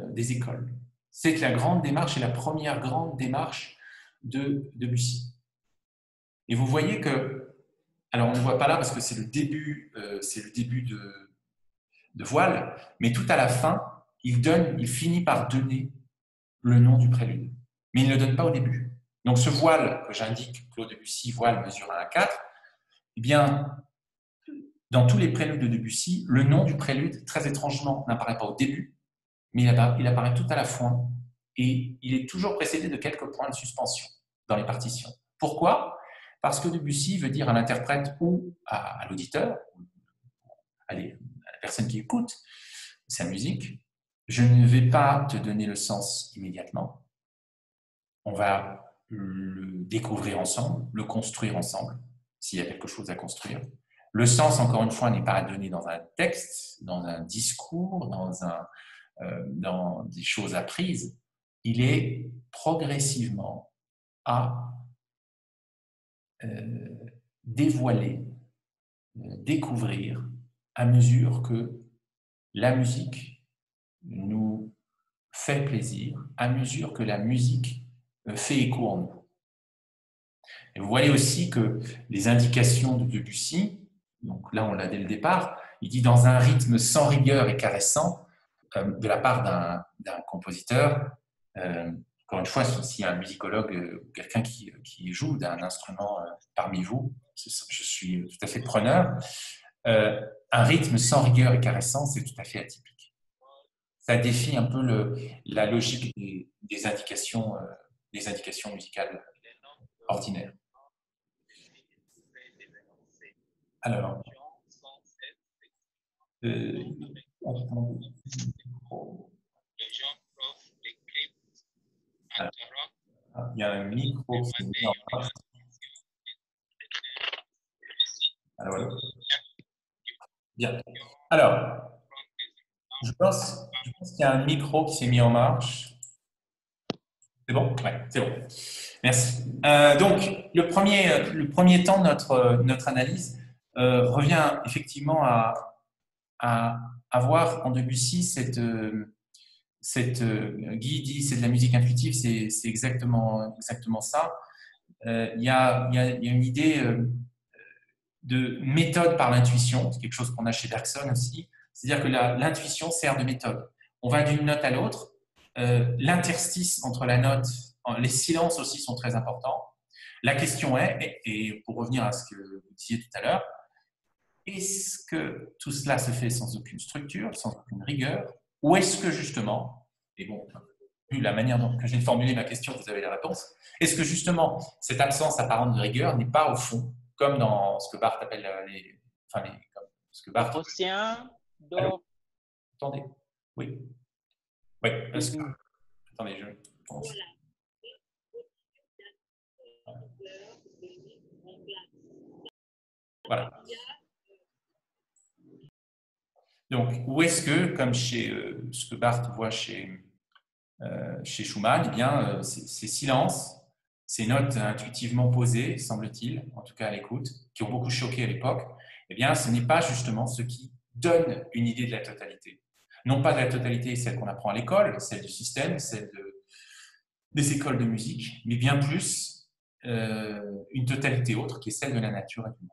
des écoles. C'est la grande démarche et la première grande démarche de Debussy. Et vous voyez que, alors on ne le voit pas là parce que c'est le début de Voile, mais tout à la fin, il finit par donner le nom du prélude. Mais il ne le donne pas au début. Donc ce voile que j'indique, Claude Debussy, voile mesure 1 à 4, eh bien, dans tous les préludes de Debussy, le nom du prélude, très étrangement, n'apparaît pas au début, mais il apparaît tout à la fin et il est toujours précédé de quelques points de suspension dans les partitions. Pourquoi ? Parce que Debussy veut dire à l'interprète ou à l'auditeur, à la personne qui écoute sa musique, je ne vais pas te donner le sens immédiatement. On va le découvrir ensemble, le construire ensemble, s'il y a quelque chose à construire. Le sens, encore une fois, n'est pas à donner dans un texte, dans un discours, dans des choses apprises. Il est progressivement à dévoiler, découvrir, à mesure que la musique nous fait plaisir, à mesure que la musique fait écho en nous. Et vous voyez aussi que les indications de Debussy, donc là on l'a dès le départ, il dit dans un rythme sans rigueur et caressant, de la part d'un compositeur, encore une fois, s'il y a un musicologue ou quelqu'un qui joue d'un instrument parmi vous, je suis tout à fait preneur, un rythme sans rigueur et caressant, c'est tout à fait atypique. Ça défie un peu la logique des indications musicales ordinaires. Alors, il y a un micro qui est mis en place. Alors, voilà. Bien. Alors, je pense qu'il y a un micro qui s'est mis en marche. C'est bon? Oui, c'est bon. Merci. Donc, le premier temps de notre analyse revient effectivement à voir en Debussy cette Guy dit c'est de la musique intuitive, c'est exactement ça. Il y a une idée de méthode par l'intuition, c'est quelque chose qu'on a chez Bergson aussi, c'est-à-dire que l'intuition sert de méthode. On va d'une note à l'autre, l'interstice entre la note, les silences aussi sont très importants. La question est, et pour revenir à ce que vous disiez tout à l'heure, est-ce que tout cela se fait sans aucune structure, sans aucune rigueur, ou est-ce que justement, et bon, vu la manière dont j'ai formulé ma question, vous avez la réponse, est-ce que justement cette absence apparente de rigueur n'est pas au fond, comme dans ce que Barthes appelle ce que Barthes... Donc... Attendez, oui. Oui, parce que... Attendez, je pense... Voilà. Donc, où est-ce que, comme chez ce que Barthes voit chez Schumann, eh bien, ces silences, ces notes intuitivement posées, semble-t-il, en tout cas à l'écoute, qui ont beaucoup choqué à l'époque, eh bien, ce n'est pas justement ce qui donne une idée de la totalité. Non pas de la totalité, celle qu'on apprend à l'école, celle du système, celle des écoles de musique, mais bien plus une totalité autre, qui est celle de la nature et du monde.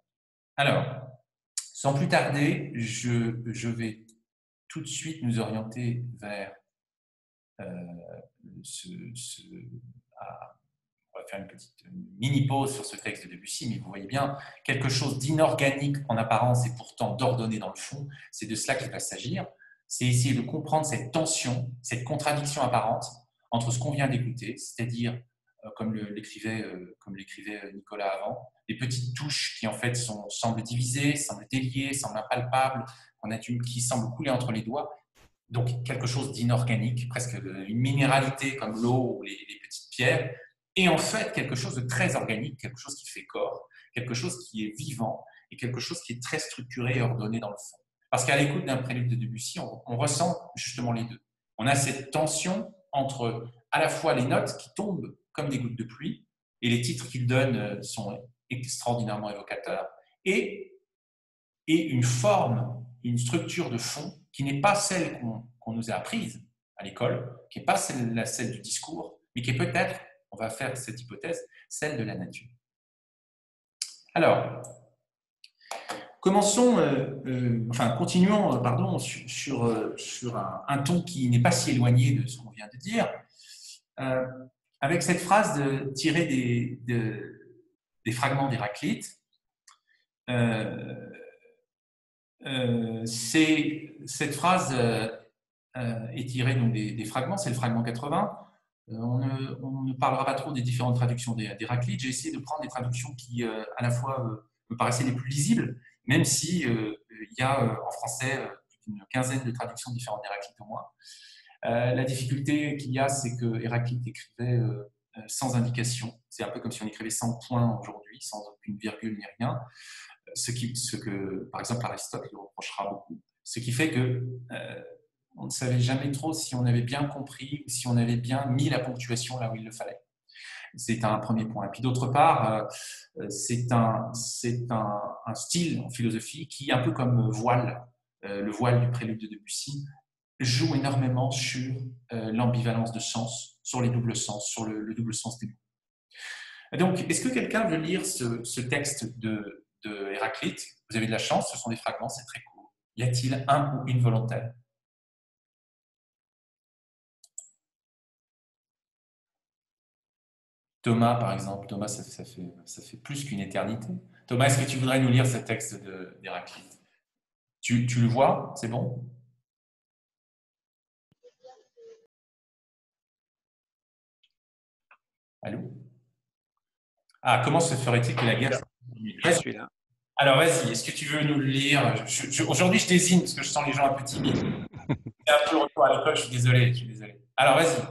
Alors, sans plus tarder, je vais tout de suite nous orienter vers on va faire une petite mini-pause sur ce texte de Debussy, mais vous voyez bien, quelque chose d'inorganique en apparence et pourtant d'ordonné dans le fond, c'est de cela qu'il va s'agir. c'est essayer de comprendre cette tension, cette contradiction apparente entre ce qu'on vient d'écouter, c'est-à-dire, comme l'écrivait Nicolas avant, des petites touches qui en fait semblent divisées, semblent déliées, semblent impalpables, qui semblent couler entre les doigts, donc quelque chose d'inorganique, presque une minéralité comme l'eau ou les petites pierres, et en fait quelque chose de très organique, quelque chose qui fait corps, quelque chose qui est vivant et quelque chose qui est très structuré et ordonné dans le fond. Parce qu'à l'écoute d'un prélude de Debussy, on ressent justement les deux. On a cette tension entre à la fois les notes qui tombent comme des gouttes de pluie, et les titres qu'il donne sont extraordinairement évocateurs, et une forme, une structure de fond qui n'est pas celle qu'on nous a apprise à l'école, qui n'est pas celle du discours, mais qui est peut-être, on va faire cette hypothèse, celle de la nature. Alors, continuons sur un ton qui n'est pas si éloigné de ce qu'on vient de dire, avec cette phrase tirée des fragments d'Héraclite. Cette phrase est tirée donc des fragments, c'est le fragment 80. On ne parlera pas trop des différentes traductions d'Héraclite. J'ai essayé de prendre des traductions qui, à la fois, me paraissaient les plus lisibles, même si il y a en français une quinzaine de traductions différentes d'Héraclite au moins. La difficulté qu'il y a, c'est que Héraclite écrivait sans indication. C'est un peu comme si on écrivait sans point aujourd'hui, sans aucune virgule ni rien. Ce que, par exemple, Aristote lui reprochera beaucoup. Ce qui fait que on ne savait jamais trop si on avait bien compris ou si on avait bien mis la ponctuation là où il le fallait. C'est un premier point. Et puis d'autre part, c'est un style en philosophie qui, un peu comme voile, le voile du prélude de Debussy, joue énormément sur l'ambivalence de sens, sur les doubles sens, sur le double sens des mots. Donc, est-ce que quelqu'un veut lire ce texte de Héraclite? Vous avez de la chance, ce sont des fragments, c'est très court. Y a-t-il un ou une volontaire? Thomas, par exemple. Thomas, ça fait plus qu'une éternité. Thomas, est-ce que tu voudrais nous lire ce texte d'Héraclite? Tu le vois? C'est bon? Allô? Ah, comment se ferait-il que la guerre... Je suis là. Alors, vas-y, est-ce que tu veux nous le lire? Aujourd'hui, je désigne parce que je sens les gens un peu timides. C'est un peu le retour à l'école, je suis désolé. Alors, vas-y.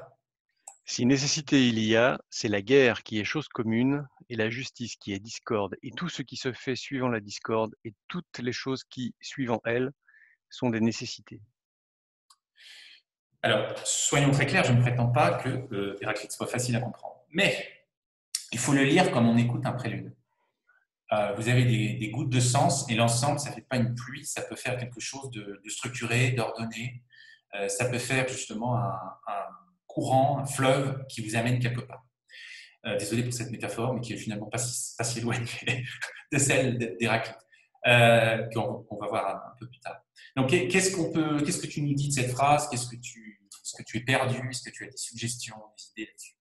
Si nécessité il y a, c'est la guerre qui est chose commune, et la justice qui est discorde, et tout ce qui se fait suivant la discorde, et toutes les choses qui, suivant elle, sont des nécessités. Alors, soyons très clairs, je ne prétends pas que Héraclite soit facile à comprendre. Mais il faut le lire comme on écoute un prélude. Vous avez des gouttes de sens, et l'ensemble, ça ne fait pas une pluie, ça peut faire quelque chose de structuré, d'ordonné. Ça peut faire justement un courant, un fleuve qui vous amène quelque part. Désolé pour cette métaphore, mais qui est finalement pas si éloignée de celle d'Héraclite, qu'on va voir un peu plus tard. Donc, qu'est-ce que tu nous dis de cette phrase? Est-ce que tu es perdu? Est-ce que tu as des suggestions, des idées là-dessus?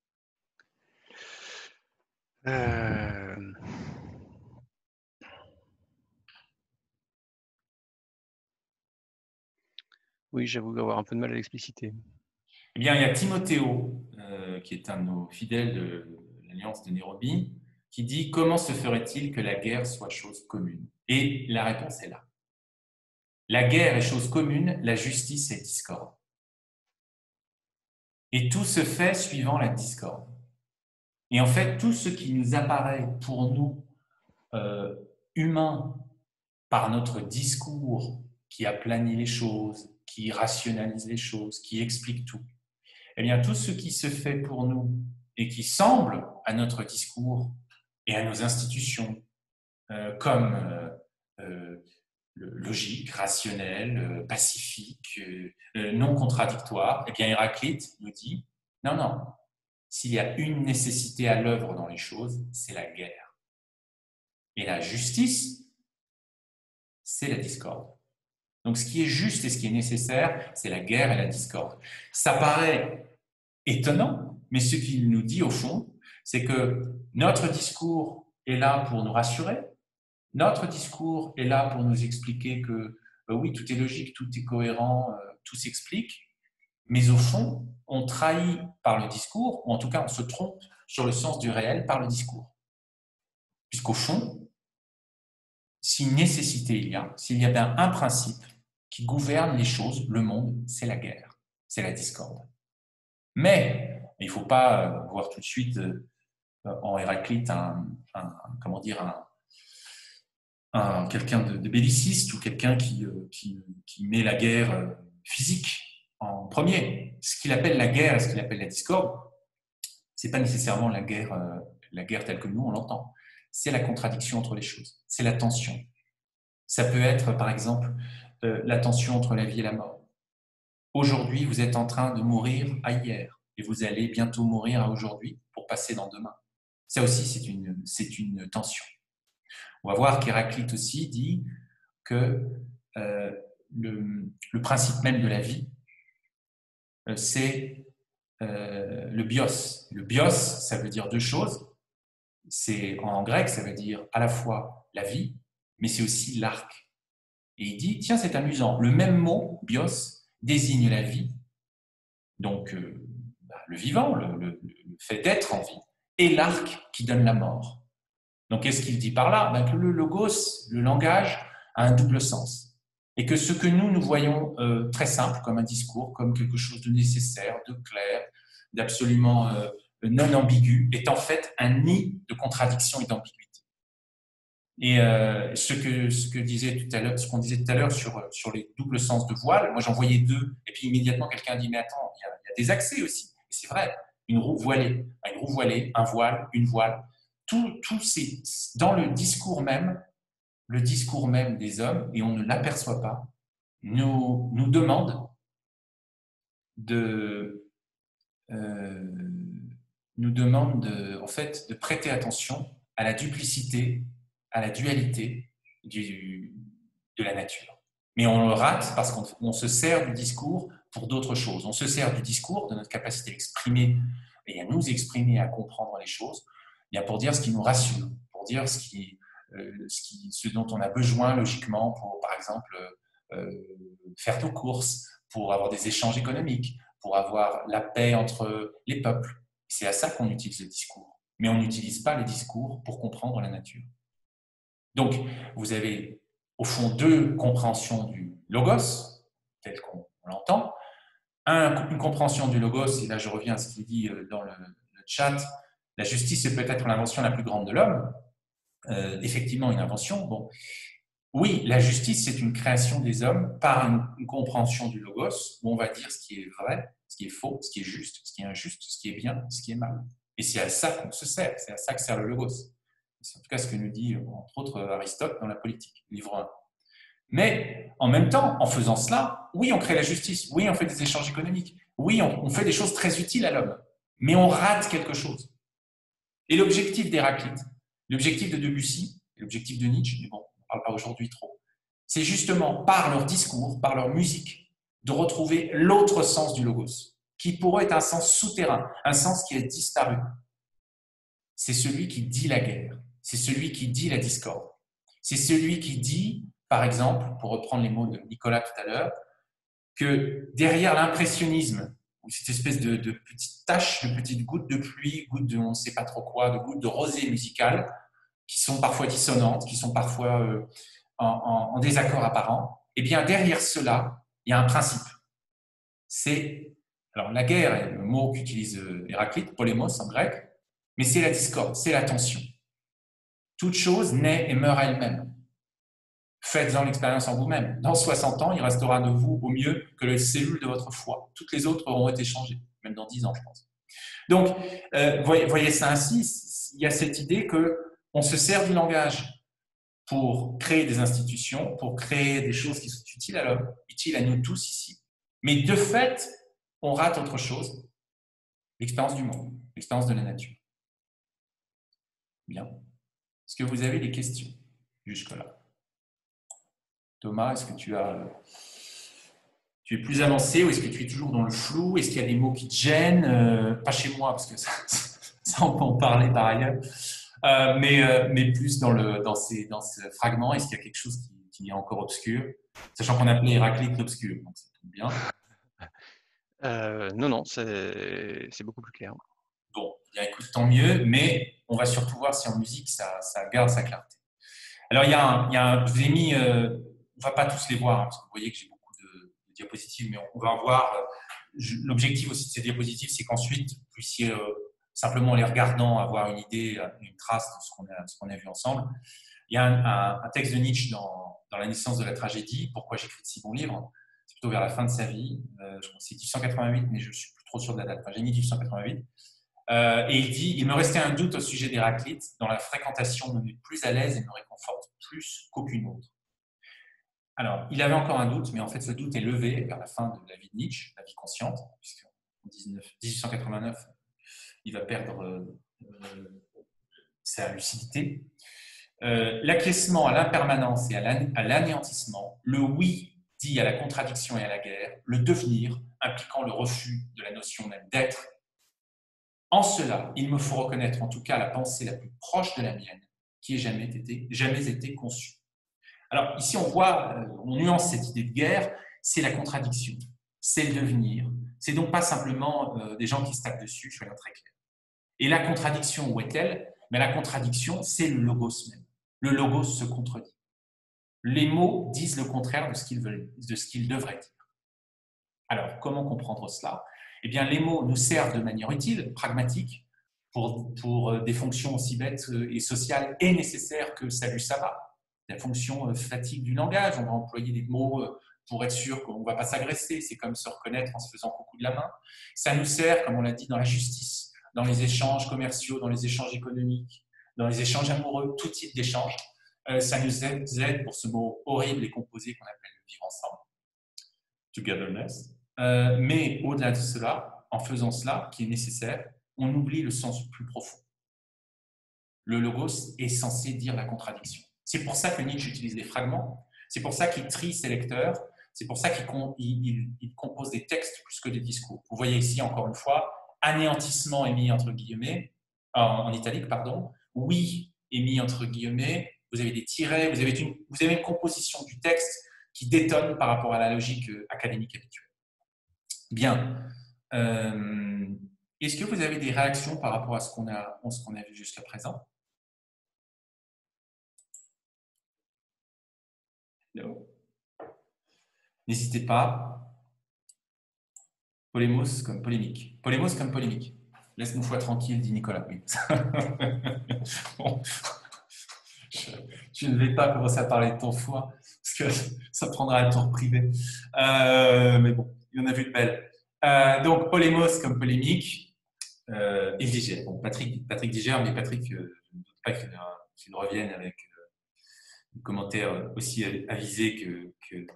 Oui, j'avoue avoir un peu de mal à l'expliciter. Eh bien, il y a Timothéo, qui est un de nos fidèles de l'Alliance de Nairobi, qui dit « Comment se ferait-il que la guerre soit chose commune ?» Et la réponse est là. La guerre est chose commune, la justice est discorde. Et tout se fait suivant la discorde. Et en fait, tout ce qui nous apparaît pour nous humains par notre discours qui aplanit les choses, qui rationalise les choses, qui explique tout, eh bien, tout ce qui se fait pour nous et qui semble à notre discours et à nos institutions comme logique, rationnel, pacifique, non contradictoire, eh bien, Héraclite nous dit « Non, non, s'il y a une nécessité à l'œuvre dans les choses, c'est la guerre. Et la justice, c'est la discorde. Donc, ce qui est juste et ce qui est nécessaire, c'est la guerre et la discorde. Ça paraît étonnant, mais ce qu'il nous dit au fond, c'est que notre discours est là pour nous rassurer, notre discours est là pour nous expliquer que oui, tout est logique, tout est cohérent, tout s'explique, mais au fond, on trahit par le discours, ou en tout cas on se trompe sur le sens du réel par le discours. Puisqu'au fond, si nécessité il y a, s'il y a bien un principe qui gouverne les choses, le monde, c'est la guerre, c'est la discorde. Mais il ne faut pas voir tout de suite en Héraclite quelqu'un de belliciste ou quelqu'un qui met la guerre physique en premier. Ce qu'il appelle la guerre et ce qu'il appelle la discorde, ce n'est pas nécessairement la guerre telle que nous on l'entend. C'est la contradiction entre les choses, c'est la tension. Ça peut être, par exemple, la tension entre la vie et la mort. Aujourd'hui, vous êtes en train de mourir à hier et vous allez bientôt mourir à aujourd'hui pour passer dans demain. Ça aussi, c'est une tension. On va voir qu'Héraclite aussi dit que le principe même de la vie, c'est le bios. Le bios, ça veut dire deux choses. En grec, ça veut dire à la fois la vie, mais c'est aussi l'arc. Et il dit, tiens, c'est amusant, le même mot, bios, désigne la vie, donc le vivant, le fait d'être en vie, et l'arc qui donne la mort. Donc, qu'est-ce qu'il dit par là? Que le logos, le langage, a un double sens. Et que ce que nous voyons très simple, comme un discours, comme quelque chose de nécessaire, de clair, d'absolument non ambigu, est en fait un nid de contradiction et d'ambiguïté. Et ce qu'on disait tout à l'heure sur les doubles sens de voile, moi j'en voyais deux, et puis immédiatement quelqu'un dit, mais attends, il y a des accès aussi. Et c'est vrai, une roue voilée, un voile, une voile, tout c'est dans le discours même des hommes, et on ne l'aperçoit pas, nous demande en fait, de prêter attention à la duplicité, à la dualité de la nature. Mais on le rate parce qu'on se sert du discours pour d'autres choses. On se sert du discours, de notre capacité à exprimer et à nous exprimer, à comprendre les choses, bien pour dire ce qui nous rassure, pour dire ce dont on a besoin logiquement pour, par exemple, faire nos courses, pour avoir des échanges économiques, pour avoir la paix entre les peuples. C'est à ça qu'on utilise le discours. Mais on n'utilise pas le discours pour comprendre la nature. Donc, vous avez au fond deux compréhensions du logos, tel qu'on l'entend. Une compréhension du logos, et là je reviens à ce qu'il dit dans le chat, la justice est peut-être l'invention la plus grande de l'homme. Effectivement, une invention. Bon. Oui, la justice, c'est une création des hommes par une compréhension du logos, où on va dire ce qui est vrai, ce qui est faux, ce qui est juste, ce qui est injuste, ce qui est bien, ce qui est mal. Et c'est à ça qu'on se sert, c'est à ça que sert le logos. C'est en tout cas ce que nous dit, entre autres, Aristote dans la Politique, livre 1. Mais en même temps, en faisant cela, oui, on crée la justice, oui, on fait des échanges économiques, oui, on fait des choses très utiles à l'homme, mais on rate quelque chose. Et l'objectif d'Héraclite, l'objectif de Debussy, l'objectif de Nietzsche, mais bon, on ne parle pas aujourd'hui trop, c'est justement par leur discours, par leur musique, de retrouver l'autre sens du logos, qui pourrait être un sens souterrain, un sens qui est disparu. C'est celui qui dit la guerre, c'est celui qui dit la discorde, c'est celui qui dit, par exemple, pour reprendre les mots de Nicolas tout à l'heure, que derrière l'impressionnisme, ou cette espèce de petites taches, de petites gouttes de pluie, gouttes de on ne sait pas trop quoi, de gouttes de rosée musicale, qui sont parfois dissonantes, qui sont parfois en désaccord apparent, eh bien derrière cela, il y a un principe. Alors la guerre est le mot qu'utilise Héraclite, polémos en grec, mais c'est la discorde, c'est la tension. Toute chose naît et meurt elle-même. Faites-en l'expérience en vous-même. Dans 60 ans, il restera de vous au mieux que les cellules de votre foie. Toutes les autres auront été changées, même dans 10 ans, je pense. Donc, voyez ça ainsi, il y a cette idée qu'on se sert du langage pour créer des institutions, pour créer des choses qui sont utiles à l'homme, utiles à nous tous ici. Mais de fait, on rate autre chose, l'expérience du monde, l'expérience de la nature. Bien. Est-ce que vous avez des questions jusque-là? Thomas, est-ce que tu es plus avancé ou est-ce que tu es toujours dans le flou? Est-ce qu'il y a des mots qui te gênent? Pas chez moi, parce que ça on peut en parler par ailleurs. Mais plus dans ce fragment, est-ce qu'il y a quelque chose qui est encore obscur? Sachant qu'on appelait Héraclite l'obscur. Donc c'est Bien. Non, non, c'est beaucoup plus clair. Bon, bien, écoute, tant mieux, mais on va surtout voir si en musique, ça garde sa clarté. Alors, je vous ai mis, on ne va pas tous les voir, hein, parce que vous voyez que j'ai beaucoup de diapositives, mais on va en voir. L'objectif aussi de ces diapositives, c'est qu'ensuite, vous puissiez, simplement en les regardant, avoir une idée, une trace de ce qu'on a vu ensemble. Il y a un texte de Nietzsche dans La naissance de la tragédie, Pourquoi j'écris de si bons livres. C'est plutôt vers la fin de sa vie. Je crois que c'est 1888, mais je ne suis plus trop sûr de la date. Enfin, j'ai mis 1888. Et il dit « Il me restait un doute au sujet d'Héraclite, dont la fréquentation me met plus à l'aise et me réconforte plus qu'aucune autre. » Alors, il avait encore un doute, mais en fait, ce doute est levé vers la fin de la vie de Nietzsche, la vie consciente, puisqu'en 1889, il va perdre sa lucidité. L'acquiescement à l'impermanence et à l'anéantissement, le oui dit à la contradiction et à la guerre, le devenir impliquant le refus de la notion même d'être. En cela, il me faut reconnaître en tout cas la pensée la plus proche de la mienne qui ait jamais été conçue. Alors ici, on nuance cette idée de guerre, c'est la contradiction, c'est le devenir. C'est donc pas simplement des gens qui se tapent dessus, soyons très clairs. Et la contradiction, où est-elle? Mais la contradiction, c'est le logos même. Le logos se contredit. Les mots disent le contraire de ce qu'ils devraient dire. Alors, comment comprendre cela? Eh bien, les mots nous servent de manière utile, pragmatique, pour des fonctions aussi bêtes et sociales et nécessaires que salut, ça va. La fonction fatigue du langage, on va employer des mots pour être sûr qu'on ne va pas s'agresser, c'est comme se reconnaître en se faisant coucou de la main. Ça nous sert, comme on l'a dit, dans la justice, dans les échanges commerciaux, dans les échanges économiques, dans les échanges amoureux, tout type d'échange. Ça nous aide pour ce mot horrible et composé qu'on appelle le vivre ensemble, togetherness. Mais au-delà de cela, en faisant cela, qui est nécessaire, on oublie le sens plus profond. Le logos est censé dire la contradiction. C'est pour ça que Nietzsche utilise des fragments, c'est pour ça qu'il trie ses lecteurs, c'est pour ça qu'il compose des textes plus que des discours. Vous voyez ici, encore une fois, anéantissement est mis entre guillemets, en italique, pardon, oui est mis entre guillemets, vous avez des tirets, vous avez une composition du texte qui détonne par rapport à la logique académique habituelle. Bien. Est-ce que vous avez des réactions par rapport à ce qu'on a vu jusqu'à présent? No. N'hésitez pas. Polémos comme polémique. Polémos comme polémique. Laisse-nous foi tranquille, dit Nicolas. Oui. Bon. Je ne vais pas commencer à parler de ton foie, parce que ça prendra un tour privé. Mais bon, il y en a vu de belles. Donc, polémos comme polémique, et digère. Bon, Patrick digère, mais Patrick, je ne doute pas qu'il revienne avec des commentaires aussi avisés que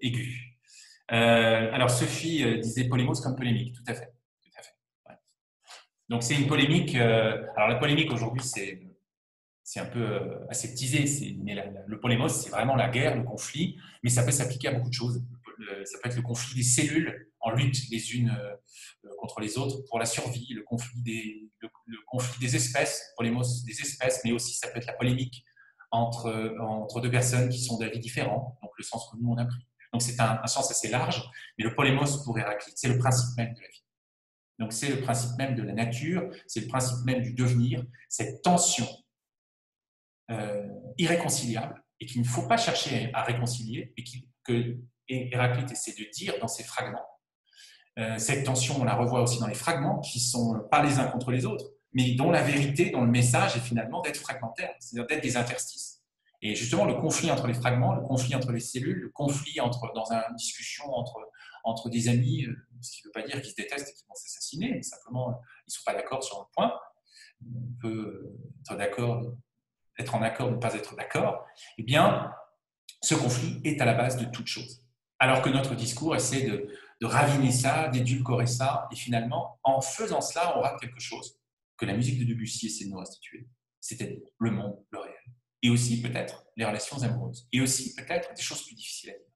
aigus. Alors, Sophie disait polémos comme polémique, tout à fait. Ouais. Donc, c'est une polémique. Alors, la polémique aujourd'hui, c'est un peu aseptisé, mais le polémos, c'est vraiment la guerre, le conflit, mais ça peut s'appliquer à beaucoup de choses. Ça peut être le conflit des cellules en lutte les unes contre les autres pour la survie, le conflit des espèces, le polémos des espèces, mais aussi ça peut être la polémique entre deux personnes qui sont d'avis différents, donc le sens que nous on a pris. Donc c'est un sens assez large, mais le polémos pour Héraclite, c'est le principe même de la vie. Donc c'est le principe même de la nature, c'est le principe même du devenir, cette tension irréconciliable et qu'il ne faut pas chercher à réconcilier et que Héraclite essaie de dire dans ses fragments. Cette tension, on la revoit aussi dans les fragments qui ne sont pas les uns contre les autres, mais dont la vérité, dont le message est finalement d'être fragmentaire, c'est-à-dire d'être des interstices. Et justement, le conflit entre les fragments, le conflit entre les cellules, le conflit dans une discussion entre des amis, ce qui ne veut pas dire qu'ils se détestent et qu'ils vont s'assassiner, mais simplement, ils ne sont pas d'accord sur un point. On peut être en accord, ne pas être d'accord. Eh bien, ce conflit est à la base de toute chose. Alors que notre discours essaie de raviner ça, d'édulcorer ça, et finalement, en faisant cela, on rate quelque chose que la musique de Debussy essaie de nous restituer, c'est-à-dire le monde, le réel. Et aussi peut-être les relations amoureuses. Et aussi peut-être des choses plus difficiles à dire,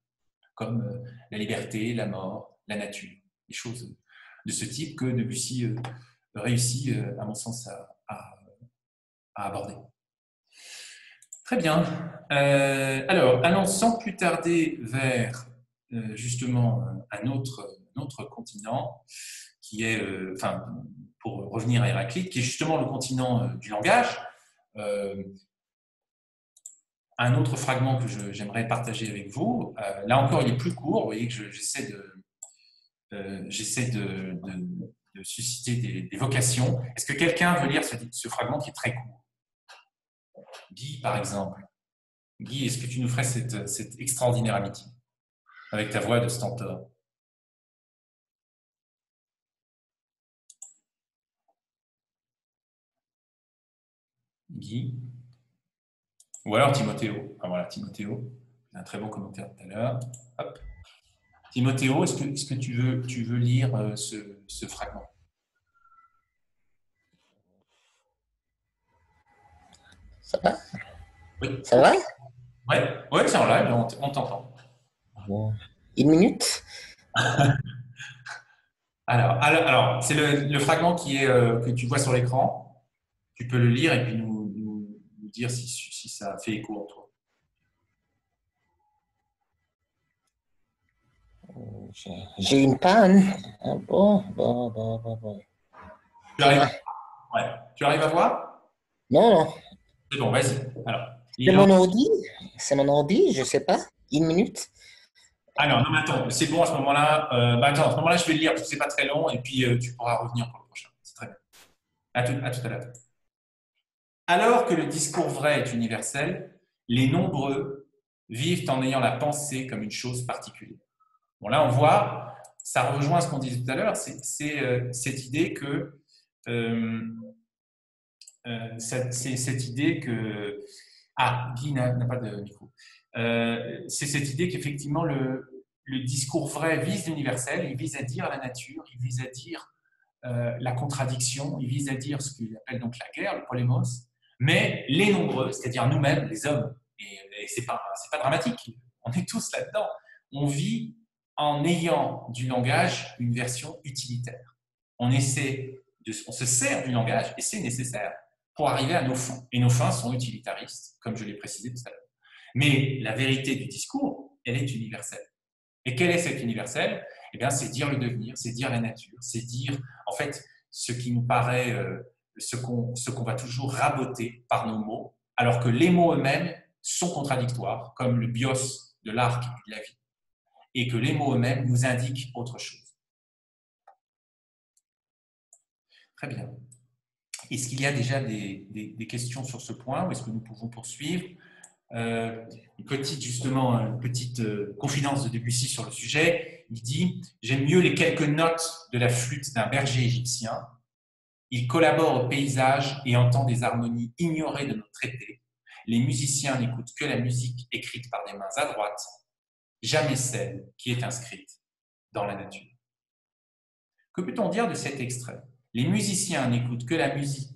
comme la liberté, la mort, la nature. Des choses de ce type que Debussy réussit, à mon sens, à aborder. Très bien. Alors, allons sans plus tarder vers justement un autre continent qui est, pour revenir à Héraclite, qui est justement le continent du langage. Un autre fragment que j'aimerais partager avec vous, là encore il est plus court, vous voyez que j'essaie de susciter des vocations. Est-ce que quelqu'un veut lire ce fragment qui est très court? Guy, par exemple. Guy, est-ce que tu nous ferais cette extraordinaire amitié avec ta voix de stentor? Guy. Ou alors Timothéo. Ah, voilà, Timothéo. Un très bon commentaire tout à l'heure. Hop. Timothéo, est-ce que tu veux lire ce fragment? Ça va? Oui. Ça va? Ouais, c'est en live, on t'entend. Bon. 1 minute? Alors c'est le fragment que tu vois sur l'écran. Tu peux le lire et puis nous dire si ça fait écho en toi. J'ai une panne. Ah, bon. Tu arrives à voir? Non. C'est bon, vas-y. Alors, C'est mon ordi, je sais pas. 1 minute? Ah non, mais attends, c'est bon à ce moment-là. À ce moment-là, je vais le lire parce que c'est pas très long et puis tu pourras revenir pour le prochain. C'est très bien. À tout à l'heure. Alors que le discours vrai est universel, les nombreux vivent en ayant la pensée comme une chose particulière. Bon, là, on voit, ça rejoint ce qu'on disait tout à l'heure, c'est cette idée que Guy n'a pas de micro. C'est cette idée qu'effectivement le discours vrai vise l'universel, il vise à dire la nature, il vise à dire la contradiction, il vise à dire ce qu'il appelle donc la guerre, le polémos, mais les nombreux, c'est-à-dire nous-mêmes, les hommes, et c'est pas dramatique, on est tous là-dedans, on vit en ayant du langage une version utilitaire. On se sert du langage, et c'est nécessaire, pour arriver à nos fins. Et nos fins sont utilitaristes, comme je l'ai précisé tout à l'heure. Mais la vérité du discours, elle est universelle. Et quelle est cette universelle? Eh bien, c'est dire le devenir, c'est dire la nature, c'est dire, en fait, ce qui nous paraît, ce qu'on va toujours raboter par nos mots, alors que les mots eux-mêmes sont contradictoires, comme le bios de l'arc et de la vie, et que les mots eux-mêmes nous indiquent autre chose. Très bien. Est-ce qu'il y a déjà des questions sur ce point ou est-ce que nous pouvons poursuivre? Une petite confidence de Debussy sur le sujet. Il dit « J'aime mieux les quelques notes de la flûte d'un berger égyptien. Il collabore au paysage et entend des harmonies ignorées de nos traités. Les musiciens n'écoutent que la musique écrite par des mains adroites, jamais celle qui est inscrite dans la nature. » Que peut-on dire de cet extrait? Les musiciens n'écoutent que la musique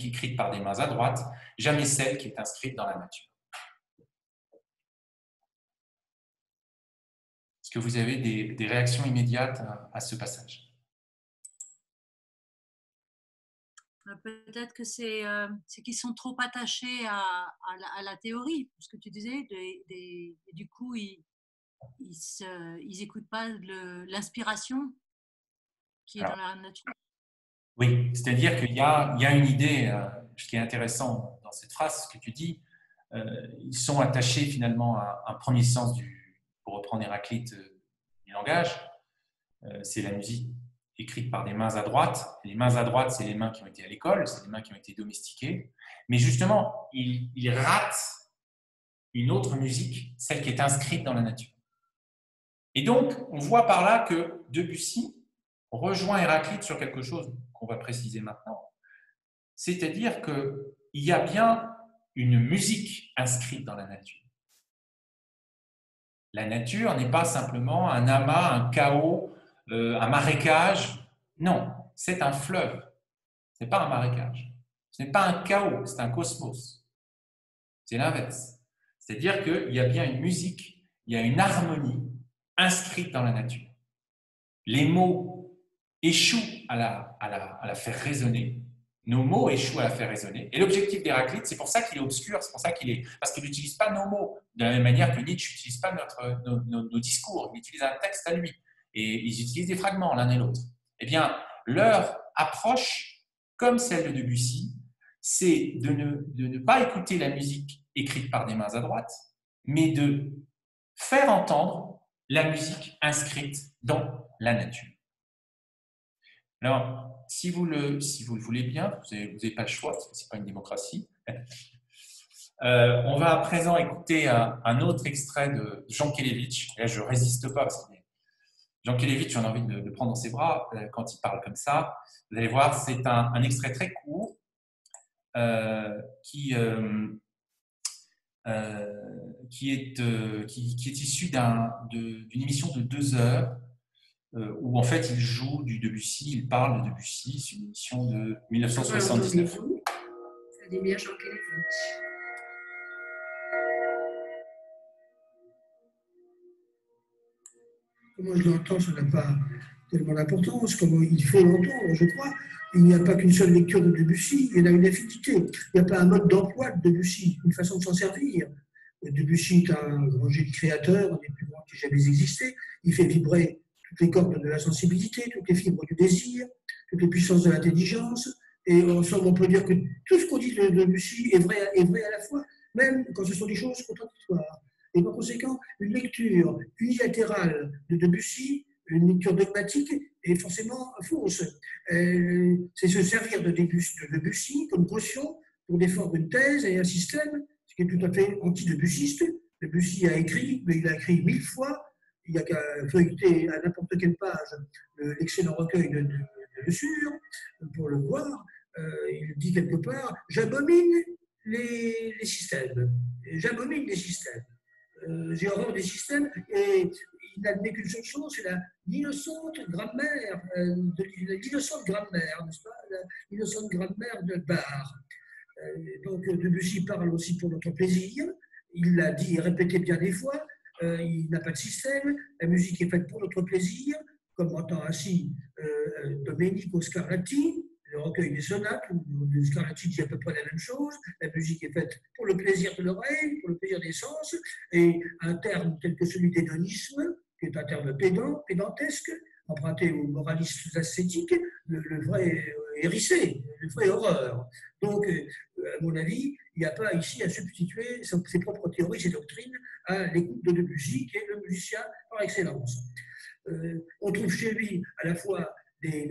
écrite par des mains adroites, jamais celle qui est inscrite dans la nature. Est-ce que vous avez des réactions immédiates à ce passage? Peut-être que c'est qu'ils sont trop attachés à la théorie, ce que tu disais, et du coup, ils n'écoutent pas l'inspiration qui est dans la nature. Oui, c'est-à-dire qu'il y a une idée, ce qui est intéressant dans cette phrase, ce que tu dis, ils sont attachés finalement à un premier sens, pour reprendre Héraclite, du langage, c'est la musique écrite par des mains adroites. Les mains adroites, c'est les mains qui ont été à l'école, c'est les mains qui ont été domestiquées. Mais justement, ils ratent une autre musique, celle qui est inscrite dans la nature. Et donc, on voit par là que Debussy rejoint Héraclite sur quelque chose qu'on va préciser maintenant. C'est-à-dire qu'il y a bien une musique inscrite dans la nature. La nature n'est pas simplement un amas, un chaos, un marécage. Non, c'est un fleuve. Ce n'est pas un marécage. Ce n'est pas un chaos, c'est un cosmos. C'est l'inverse. C'est-à-dire qu'il y a bien une musique, il y a une harmonie inscrite dans la nature. Les mots échouent à la faire résonner, nos mots échouent à la faire résonner. Et l'objectif d'Héraclite, c'est pour ça qu'il est obscur, c'est pour ça qu'il est, parce qu'il n'utilise pas nos mots, de la même manière que Nietzsche n'utilise pas nos discours, il utilise un texte à lui, et ils utilisent des fragments l'un et l'autre. Eh bien, leur approche, comme celle de Debussy, c'est de ne pas écouter la musique écrite par des mains à droite, mais de faire entendre la musique inscrite dans la nature. Alors, si vous le voulez bien, vous n'avez pas le choix, parce que ce n'est pas une démocratie. On va à présent écouter un autre extrait de Jean Kelevitch. Et là, je ne résiste pas, parce que Jean Kelevitch, j'en ai envie de le prendre dans ses bras quand il parle comme ça. Vous allez voir, c'est un extrait très court qui est issu d'une émission de 2 heures où en fait il joue du Debussy, il parle de Debussy, c'est une émission de 1979. Vladimir Jean Kelevitch. Comment je l'entends, ça n'a pas tellement d'importance. Comment il faut l'entendre, je crois. Il n'y a pas qu'une seule lecture de Debussy, il y en a une infinité. Il n'y a pas un mode d'emploi de Debussy, une façon de s'en servir. Debussy est un grand génie créateur, un des plus grands qui ait jamais existé. Il fait vibrer toutes les cordes de la sensibilité, toutes les fibres du désir, toutes les puissances de l'intelligence. Et en somme, on peut dire que tout ce qu'on dit de Debussy est vrai à la fois, même quand ce sont des choses contradictoires. Et par conséquent, une lecture unilatérale de Debussy, une lecture dogmatique, est forcément fausse. C'est se servir de Debussy comme caution pour défendre une thèse et un système, ce qui est tout à fait anti-debussiste. Debussy a écrit, mais il a écrit 1000 fois. Il n'y a qu'à feuilleter à n'importe quelle page l'excellent recueil de Le Sur pour le voir. Il dit quelque part « J'abomine les systèmes. J'abomine les systèmes. J'ai horreur des systèmes et il n'admet qu'une seule chose, c'est l'innocente grammaire, l'innocente grammaire, n'est-ce pas, l'innocente grammaire de Barre. Donc Debussy parle aussi pour notre plaisir, il l'a dit et répété bien des fois, il n'a pas de système, la musique est faite pour notre plaisir, comme entend ainsi Domenico Scarlatti, le recueil des sonates, où Scarlatti dit à peu près la même chose. La musique est faite pour le plaisir de l'oreille, pour le plaisir des sens, et un terme tel que celui d'hédonisme, qui est un terme pédantesque, emprunté aux moralistes ascétiques, le vrai hérissé, le vrai horreur. Donc, à mon avis, il n'y a pas ici à substituer ses propres théories, ses doctrines à l'écoute de Debussy, qui est le musicien par excellence. On trouve chez lui à la fois des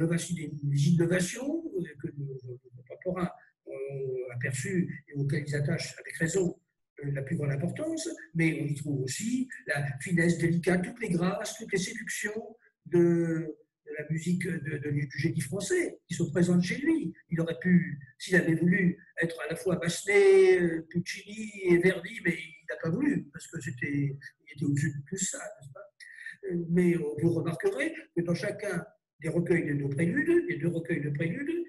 innovations que nos contemporains ont aperçues et auxquelles ils attachent avec raison la plus grande importance, mais on y trouve aussi la finesse délicate, toutes les grâces, toutes les séductions de la musique du génie français qui sont présentes chez lui. Il aurait pu, s'il avait voulu, être à la fois Massenet, Puccini et Verdi, mais il n'a pas voulu, parce que il était au-dessus de tout ça, n'est-ce pas? Mais vous remarquerez que dans chacun des recueils de nos préludes, les 2 recueils de préludes,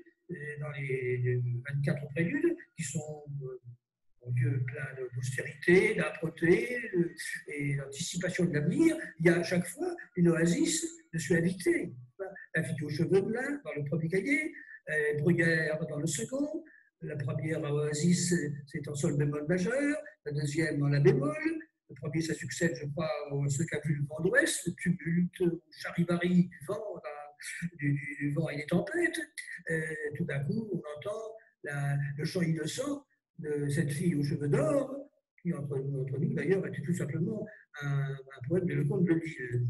dans les 24 préludes, qui sont mon Dieu, plein d'austérité, d'âpreté et d'anticipation de l'avenir, il y a à chaque fois une oasis de suavité. La fille aux cheveux blancs dans le premier cahier, Bruyère dans le second, la première oasis c'est en sol bémol majeur, la deuxième en la bémol. Le premier, ça succède, je crois, à ce qu'a vu le vent d'ouest, le tumulte, le charivari du vent, du vent et des tempêtes. Tout d'un coup, on entend le chant innocent de cette fille aux cheveux d'or, qui, entre nous d'ailleurs, était tout simplement un poème de Lecomte de Lille.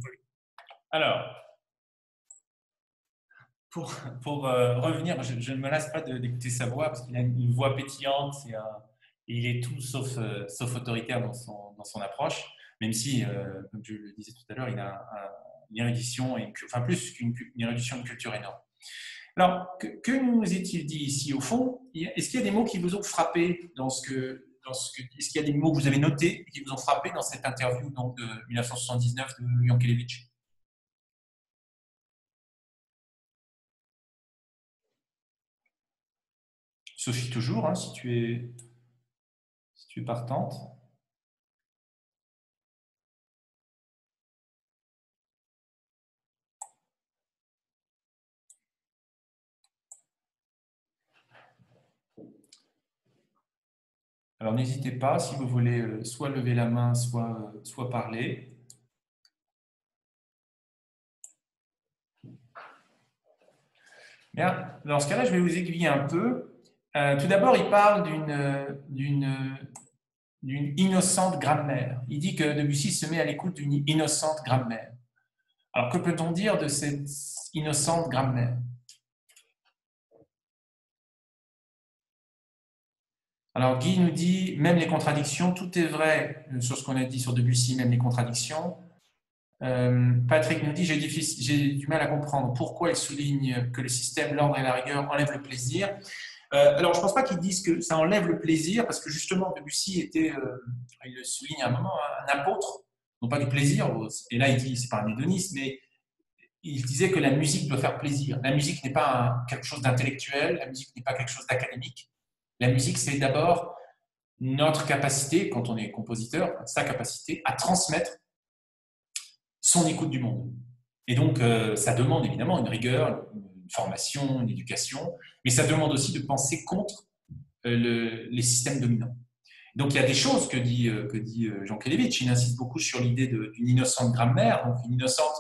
Alors, pour revenir, je ne me lasse pas d'écouter sa voix, parce qu'il a une voix pétillante, il est tout sauf autoritaire dans son approche, même si, comme je le disais tout à l'heure, il a une érudition, enfin plus qu'une érudition de culture énorme. Alors, que nous est-il dit ici au fond? Est-ce qu'il y a des mots qui vous ont frappé est-ce qu'il y a des mots que vous avez notés et qui vous ont frappé dans cette interview donc, de 1979 de Jan Kelevitch? Sophie, toujours, hein, si tu es partante. Alors n'hésitez pas, si vous voulez, soit lever la main, soit parler. Bien, dans ce cas-là, je vais vous aiguiller un peu. Tout d'abord, il parle d'une innocente grammaire. Il dit que Debussy se met à l'écoute d'une innocente grammaire. Alors, que peut-on dire de cette innocente grammaire? Alors, Guy nous dit, même les contradictions, tout est vrai sur ce qu'on a dit sur Debussy, même les contradictions. Patrick nous dit, j'ai du mal à comprendre pourquoi il souligne que le système, l'ordre et la rigueur enlèvent le plaisir. Alors, je ne pense pas qu'ils disent que ça enlève le plaisir, parce que justement, Debussy était, il le souligne à un moment, un apôtre, non pas du plaisir, et là il dit, c'est pas un hédoniste, mais il disait que la musique doit faire plaisir. La musique n'est pas quelque chose d'intellectuel, la musique n'est pas quelque chose d'académique. La musique, c'est d'abord notre capacité, quand on est compositeur, sa capacité à transmettre son écoute du monde. Et donc, ça demande évidemment une rigueur, une formation, une éducation, mais ça demande aussi de penser contre les systèmes dominants. Donc, il y a des choses que dit Jean Kelevitch. Il insiste beaucoup sur l'idée d'une innocente grammaire. Donc, une innocente,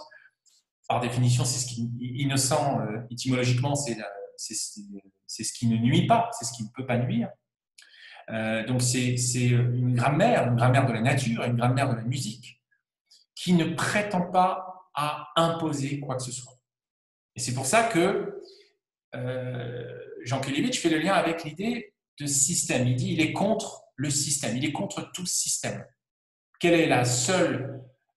par définition, c'est ce qui innocent, étymologiquement, c'est ce qui ne nuit pas, c'est ce qui ne peut pas nuire. Donc, c'est une grammaire de la nature, une grammaire de la musique, qui ne prétend pas à imposer quoi que ce soit. Et c'est pour ça que Jean Kelevitch fait le lien avec l'idée de système. Il dit qu'il est contre le système, il est contre tout système. Quel est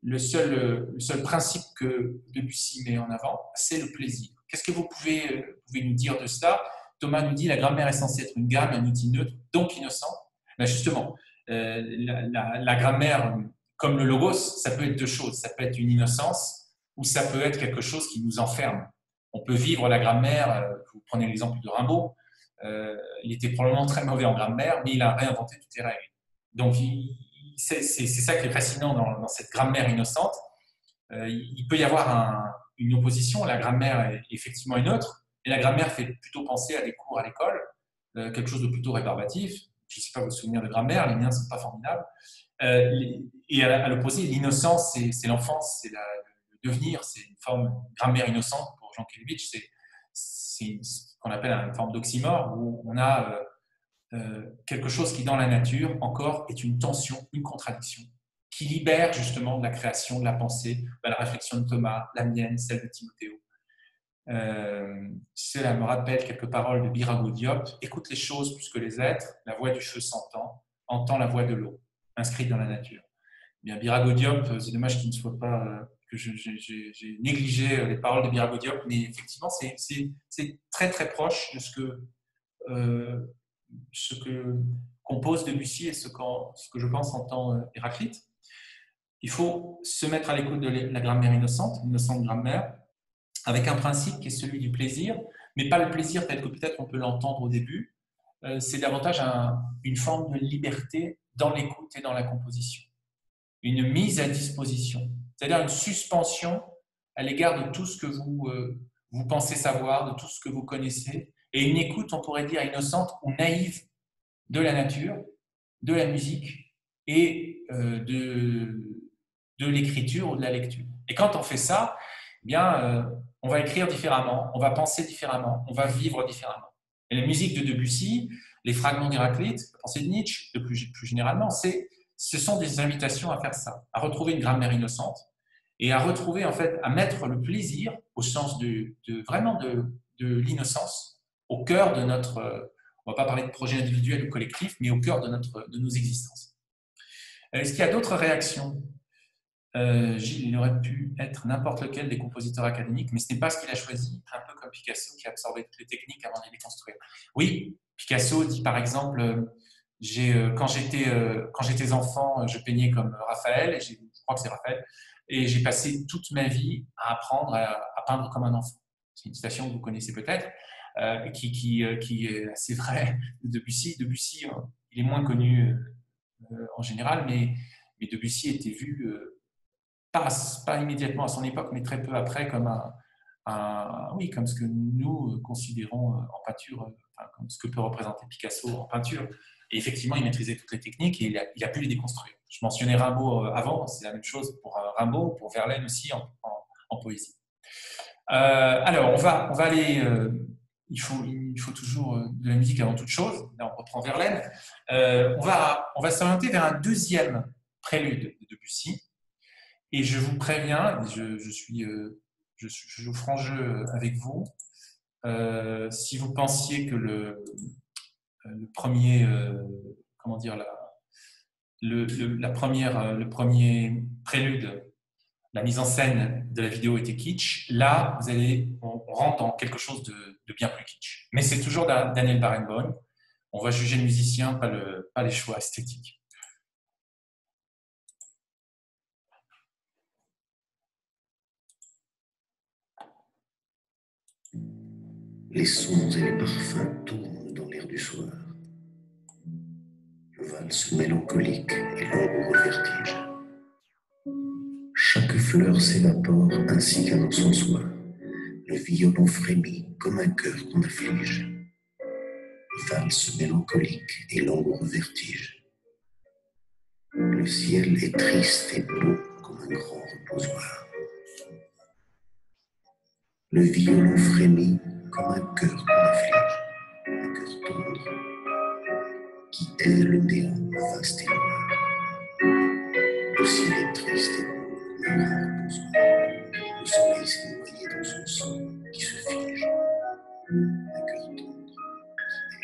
le seul principe que Debussy met en avant? C'est le plaisir. Qu'est-ce que vous pouvez nous dire de cela? Thomas nous dit la grammaire est censée être une gamme, un outil neutre, donc innocent. Ben justement, la grammaire, comme le logos, ça peut être deux choses. Ça peut être une innocence ou ça peut être quelque chose qui nous enferme. On peut vivre la grammaire, vous prenez l'exemple de Rimbaud, il était probablement très mauvais en grammaire, mais il a réinventé toutes les règles. Donc, c'est ça qui est fascinant dans cette grammaire innocente. Il peut y avoir une opposition, la grammaire est effectivement une autre, et la grammaire fait plutôt penser à des cours à l'école, quelque chose de plutôt rébarbatif. Je ne sais pas vous souvenir de grammaire, les miens ne sont pas formidables. Et à l'opposé, l'innocence, c'est l'enfance, c'est le devenir, c'est une forme de grammaire innocente pour Jean Kelevitch, c'est ce qu'on appelle une forme d'oxymore, où on a quelque chose qui, dans la nature, encore, est une tension, une contradiction, qui libère justement de la création, de la pensée, de la réflexion de Thomas, la mienne, celle de Timothéo. Cela me rappelle quelques paroles de Birago Diop. Écoute les choses plus que les êtres, la voix du feu s'entend, entend la voix de l'eau, inscrite dans la nature. Bien, Birago Diop, c'est dommage qu'il ne soit pas, que j'ai négligé les paroles de Birago Diop, mais effectivement, c'est très très proche de ce que compose Debussy et ce que je pense entend Héraclite. Il faut se mettre à l'écoute de la grammaire innocente grammaire, avec un principe qui est celui du plaisir, mais pas le plaisir tel que peut-être on peut l'entendre au début. C'est davantage une forme de liberté dans l'écoute et dans la composition. Une mise à disposition, c'est-à-dire une suspension à l'égard de tout ce que vous pensez savoir, de tout ce que vous connaissez, et une écoute, on pourrait dire, innocente ou naïve de la nature, de la musique et de l'écriture ou de la lecture. Et quand on fait ça, eh bien, on va écrire différemment, on va penser différemment, on va vivre différemment. Et la musique de Debussy, les fragments d'Héraclite, la pensée de Nietzsche, plus généralement, ce sont des invitations à faire ça, à retrouver une grammaire innocente et à retrouver, en fait, à mettre le plaisir, au sens vraiment de l'innocence, au cœur de notre, on ne va pas parler de projet individuel ou collectif, mais au cœur de nos existences. Est-ce qu'il y a d'autres réactions? Gilles, il aurait pu être n'importe lequel des compositeurs académiques, mais ce n'est pas ce qu'il a choisi, un peu comme Picasso qui absorbait toutes les techniques avant de les construire. Oui, Picasso dit par exemple, quand j'étais enfant, je peignais comme Raphaël, et je crois que c'est Raphaël, et j'ai passé toute ma vie à apprendre à peindre comme un enfant. C'est une citation que vous connaissez peut-être, qui est assez vraie de Debussy. Debussy, il est moins connu en général, mais Debussy était vu pas immédiatement à son époque, mais très peu après, comme comme ce que nous considérons en peinture, comme ce que peut représenter Picasso en peinture. Et effectivement, il maîtrisait toutes les techniques et il a pu les déconstruire. Je mentionnais Rimbaud avant, c'est la même chose pour Rimbaud, pour Verlaine aussi en poésie. Alors, on va aller. Il faut toujours de la musique avant toute chose. Là, on reprend Verlaine. On va s'orienter vers un deuxième prélude de Debussy. Et je vous préviens, je joue franc jeu avec vous. Si vous pensiez que le premier, comment dire, le premier prélude, la mise en scène de la vidéo était kitsch, là, on rentre dans quelque chose de bien plus kitsch. Mais c'est toujours Daniel Barenboim. On va juger le musicien, pas les choix esthétiques. Les sons et les parfums tournent dans l'air du soir. Le valse mélancolique et l'ombre vertige. Chaque fleur s'évapore ainsi qu'un encensoir. Le violon frémit comme un cœur qu'on afflige. Le valse mélancolique et l'ombre vertige. Le ciel est triste et beau comme un grand reposoir. Le violon frémit comme un cœur qu'on afflige, un cœur tendre, qui hait le néant vaste et noir. Le ciel est triste et beau comme un grand reposoir. Le soleil s'est noyé dans son sang qui se fige, un cœur tendre qui hait.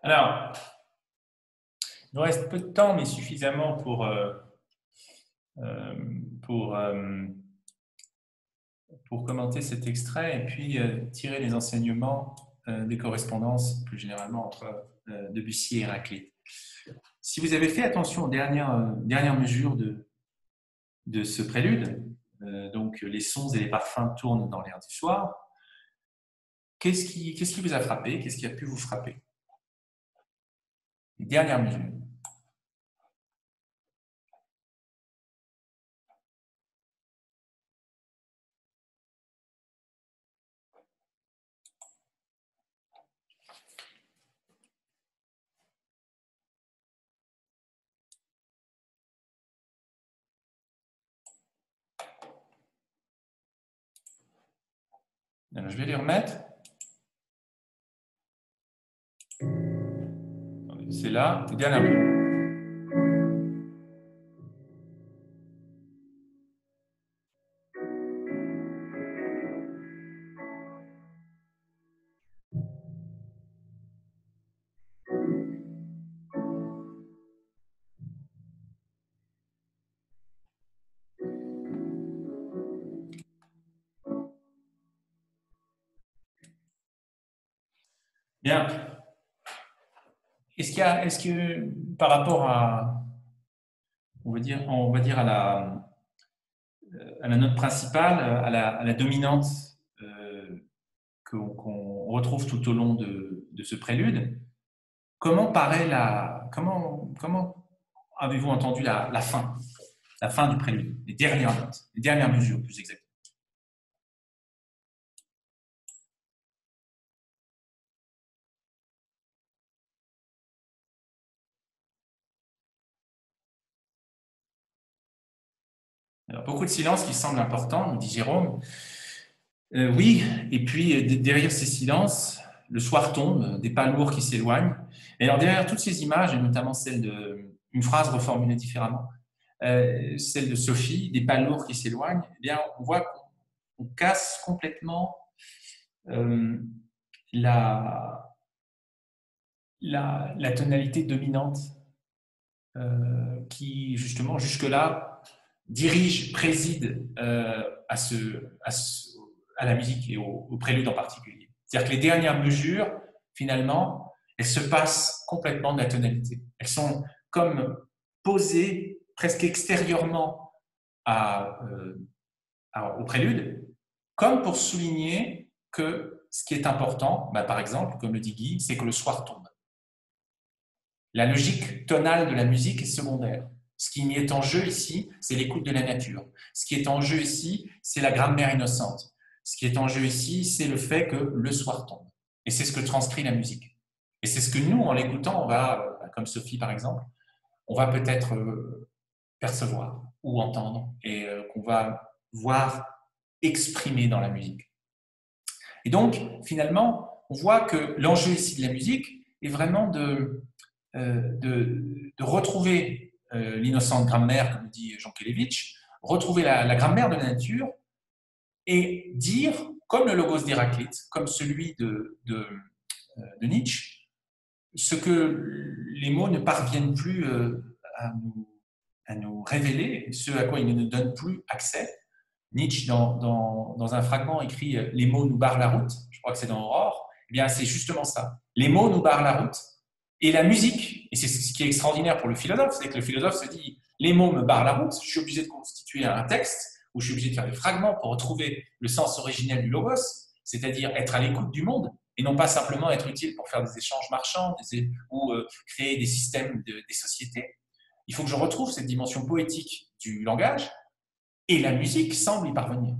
Alors, il nous reste peu de temps, mais suffisamment pour commenter cet extrait et puis tirer les enseignements des correspondances plus généralement entre Debussy et Héraclite. Si vous avez fait attention aux dernières mesures de ce prélude, donc les sons et les parfums tournent dans l'air du soir, qu'est-ce qui vous a frappé? Qu'est-ce qui a pu vous frapper? Les dernières mesures. Alors, je vais les remettre. C'est là, les dernières mesures. Bien. Est-ce que par rapport à, on va dire à la note principale, à la dominante qu'on retrouve tout au long de ce prélude, comment avez-vous entendu la fin du prélude, les dernières notes, les dernières mesures plus exactement? Alors, beaucoup de silence qui semble important, nous dit Jérôme. Oui, et puis derrière ces silences, le soir tombe, des pas lourds qui s'éloignent. Et alors derrière toutes ces images, et notamment celle une phrase reformulée différemment, celle de Sophie, des pas lourds qui s'éloignent, eh bien, on voit qu'on casse complètement la tonalité dominante qui, justement, jusque-là, préside à la musique et au prélude en particulier. C'est-à-dire que les dernières mesures, finalement, elles se passent complètement de la tonalité. Elles sont comme posées presque extérieurement au prélude, comme pour souligner que ce qui est important, par exemple, comme le dit Guy, c'est que le soir tombe. La logique tonale de la musique est secondaire. Ce qui est en jeu ici, c'est l'écoute de la nature. Ce qui est en jeu ici, c'est la grammaire innocente. Ce qui est en jeu ici, c'est le fait que le soir tombe. Et c'est ce que transcrit la musique. Et c'est ce que nous, en l'écoutant, on va, comme Sophie par exemple, on va peut-être percevoir ou entendre et qu'on va voir exprimer dans la musique. Et donc, finalement, on voit que l'enjeu ici de la musique est vraiment de retrouver l'innocente grammaire, comme dit Jean Kelevitch, retrouver la grammaire de la nature et dire, comme le logos d'Héraclite, comme celui de Nietzsche, ce que les mots ne parviennent plus à nous révéler, ce à quoi ils ne nous donnent plus accès. Nietzsche, dans un fragment, écrit « Les mots nous barrent la route », je crois que c'est dans Aurore, eh bien c'est justement ça. Les mots nous barrent la route, et la musique, et c'est ce qui est extraordinaire pour le philosophe, c'est que le philosophe se dit « Les mots me barrent la route, je suis obligé de constituer un texte, ou je suis obligé de faire des fragments pour retrouver le sens originel du logos, c'est-à-dire être à l'écoute du monde, et non pas simplement être utile pour faire des échanges marchands ou créer des systèmes des sociétés. Il faut que je retrouve cette dimension poétique du langage, et la musique semble y parvenir.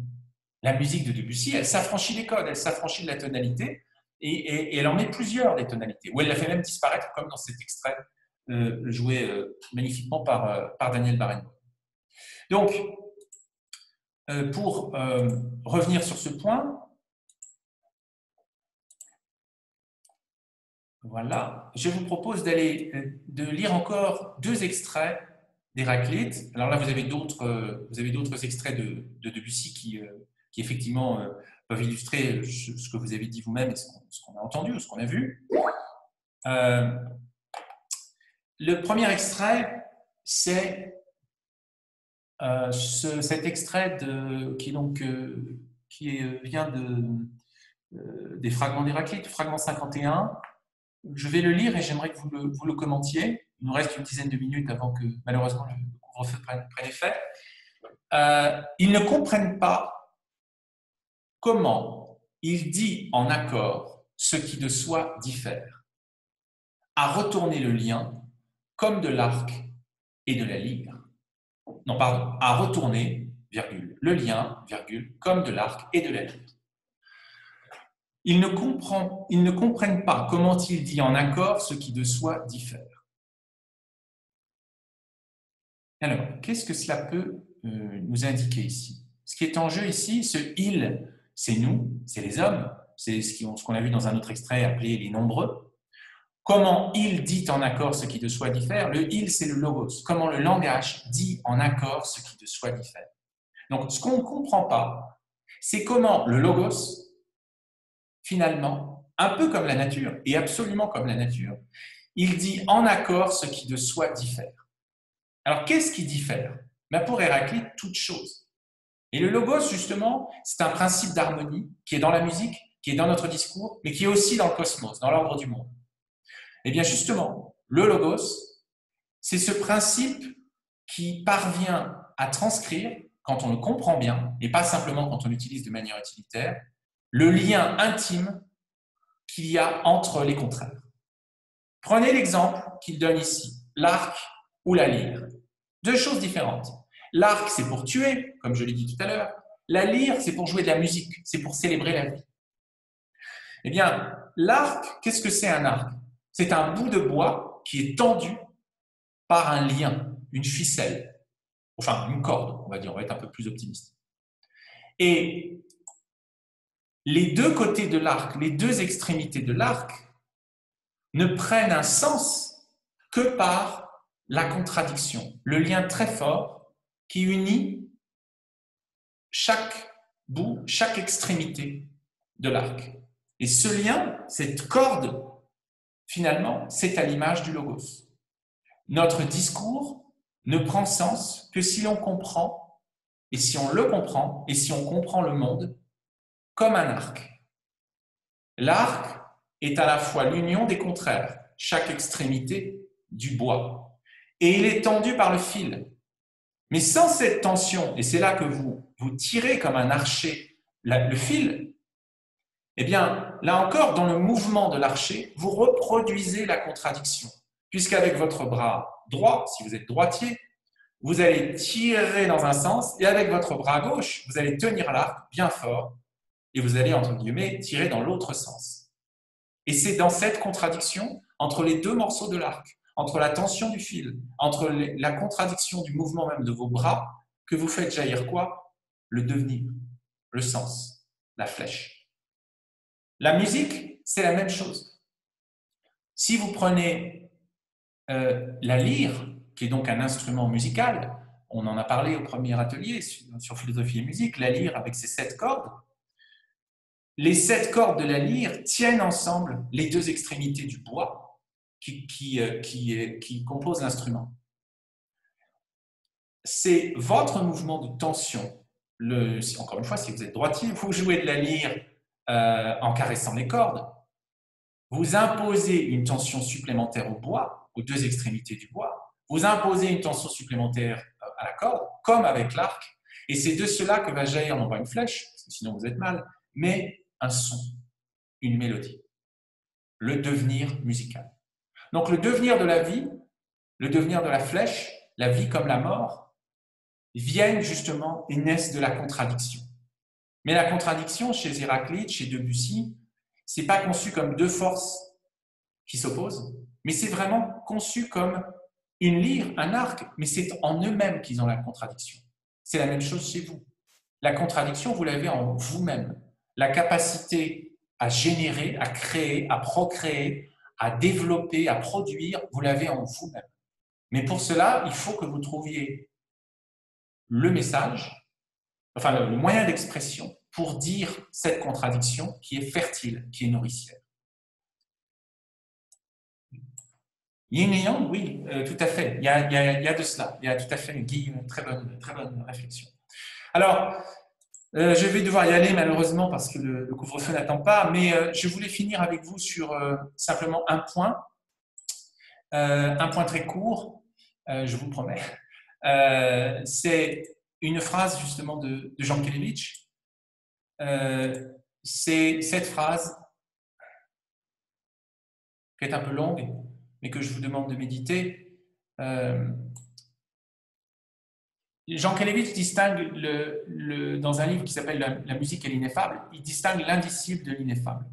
La musique de Debussy, elle s'affranchit des codes, elle s'affranchit de la tonalité, et elle en met plusieurs des tonalités, ou elle la fait même disparaître, comme dans cet extrait joué magnifiquement par Daniel Barenboim. Donc, pour revenir sur ce point, voilà, je vous propose de lire encore 2 extraits d'Héraclite. Alors là, vous avez d'autres extraits de Debussy qui effectivement peuvent illustrer ce que vous avez dit vous-même et ce qu'on a entendu ou ce qu'on a vu. Le premier extrait, c'est cet extrait qui vient des fragments d'Héraclite, fragment 51. je vais le lire et j'aimerais que vous le commentiez. Il nous reste une dizaine de minutes avant que, malheureusement, le couvre-feu prenne effet. Ils ne comprennent pas comment il dit en accord ce qui de soi diffère, à retourner le lien comme de l'arc et de la lyre. Non, pardon, à retourner, virgule, le lien, virgule, comme de l'arc et de la lyre. Ils ne comprennent pas comment il dit en accord ce qui de soi diffère. Alors, qu'est-ce que cela peut nous indiquer ici? Ce qui est en jeu ici, ce « il », c'est nous, c'est les hommes, c'est ce qu'on a vu dans un autre extrait appelé les nombreux. Comment il dit en accord ce qui de soi diffère? Le « il », c'est le logos. Comment le langage dit en accord ce qui de soi diffère. Donc, ce qu'on ne comprend pas, c'est comment le logos, finalement, un peu comme la nature, et absolument comme la nature, il dit en accord ce qui de soi diffère. Alors, qu'est-ce qui diffère? Pour Héraclite, toute chose. Et le logos, justement, c'est un principe d'harmonie qui est dans la musique, qui est dans notre discours, mais qui est aussi dans le cosmos, dans l'ordre du monde. Eh bien, justement, le logos, c'est ce principe qui parvient à transcrire, quand on le comprend bien, et pas simplement quand on l'utilise de manière utilitaire, le lien intime qu'il y a entre les contraires. Prenez l'exemple qu'il donne ici, l'arc ou la lyre. Deux choses différentes. L'arc, c'est pour tuer, comme je l'ai dit tout à l'heure. La lyre, c'est pour jouer de la musique, c'est pour célébrer la vie. Eh bien, l'arc, qu'est-ce que c'est un arc? C'est un bout de bois qui est tendu par un lien, une ficelle, enfin une corde, on va dire, on va être un peu plus optimiste. Et les deux côtés de l'arc, les deux extrémités de l'arc, ne prennent un sens que par la contradiction, le lien très fort qui unit chaque bout, chaque extrémité de l'arc. Et ce lien, cette corde, finalement, c'est à l'image du logos. Notre discours ne prend sens que si l'on comprend, et si on le comprend, et si on comprend le monde comme un arc. L'arc est à la fois l'union des contraires, chaque extrémité du bois, et il est tendu par le fil. Mais sans cette tension, et c'est là que vous tirez comme un archer le fil, eh bien, là encore, dans le mouvement de l'archer, vous reproduisez la contradiction, puisqu'avec votre bras droit, si vous êtes droitier, vous allez tirer dans un sens, et avec votre bras gauche, vous allez tenir l'arc bien fort, et vous allez, entre guillemets, tirer dans l'autre sens. Et c'est dans cette contradiction, entre les deux morceaux de l'arc, entre la tension du fil, entre la contradiction du mouvement même de vos bras, que vous faites jaillir quoi? Le devenir, le sens, la flèche. La musique, c'est la même chose. Si vous prenez la lyre, qui est donc un instrument musical, on en a parlé au premier atelier sur philosophie et musique, la lyre avec ses 7 cordes, les 7 cordes de la lyre tiennent ensemble les deux extrémités du bois qui composent l'instrument. C'est votre mouvement de tension. Encore une fois, si vous êtes droitier, vous jouez de la lyre en caressant les cordes. Vous imposez une tension supplémentaire au bois, aux deux extrémités du bois. Vous imposez une tension supplémentaire à la corde, comme avec l'arc. Et c'est de cela que va jaillir non pas une flèche, parce que sinon vous êtes mal, mais un son, une mélodie, le devenir musical. Donc le devenir de la vie, le devenir de la flèche, la vie comme la mort, viennent justement et naissent de la contradiction. Mais la contradiction, chez Héraclite, chez Debussy, ce n'est pas conçu comme deux forces qui s'opposent, mais c'est vraiment conçu comme une lyre, un arc, mais c'est en eux-mêmes qu'ils ont la contradiction. C'est la même chose chez vous. La contradiction, vous l'avez en vous-même. La capacité à générer, à créer, à procréer, à développer, à produire, vous l'avez en vous-même. Mais pour cela, il faut que vous trouviez le message, enfin le moyen d'expression pour dire cette contradiction qui est fertile, qui est nourricière. Yin et Yang, oui, tout à fait. Il y a de cela. Il y a tout à fait, Guy, une très bonne réflexion. Alors, Je vais devoir y aller malheureusement parce que le couvre-feu n'attend pas, mais je voulais finir avec vous sur simplement un point très court, je vous promets. C'est une phrase justement de Jankélévitch. C'est cette phrase qui est un peu longue, mais que je vous demande de méditer. Jankélévitch distingue, dans un livre qui s'appelle La musique et l'ineffable, il distingue l'indicible de l'ineffable.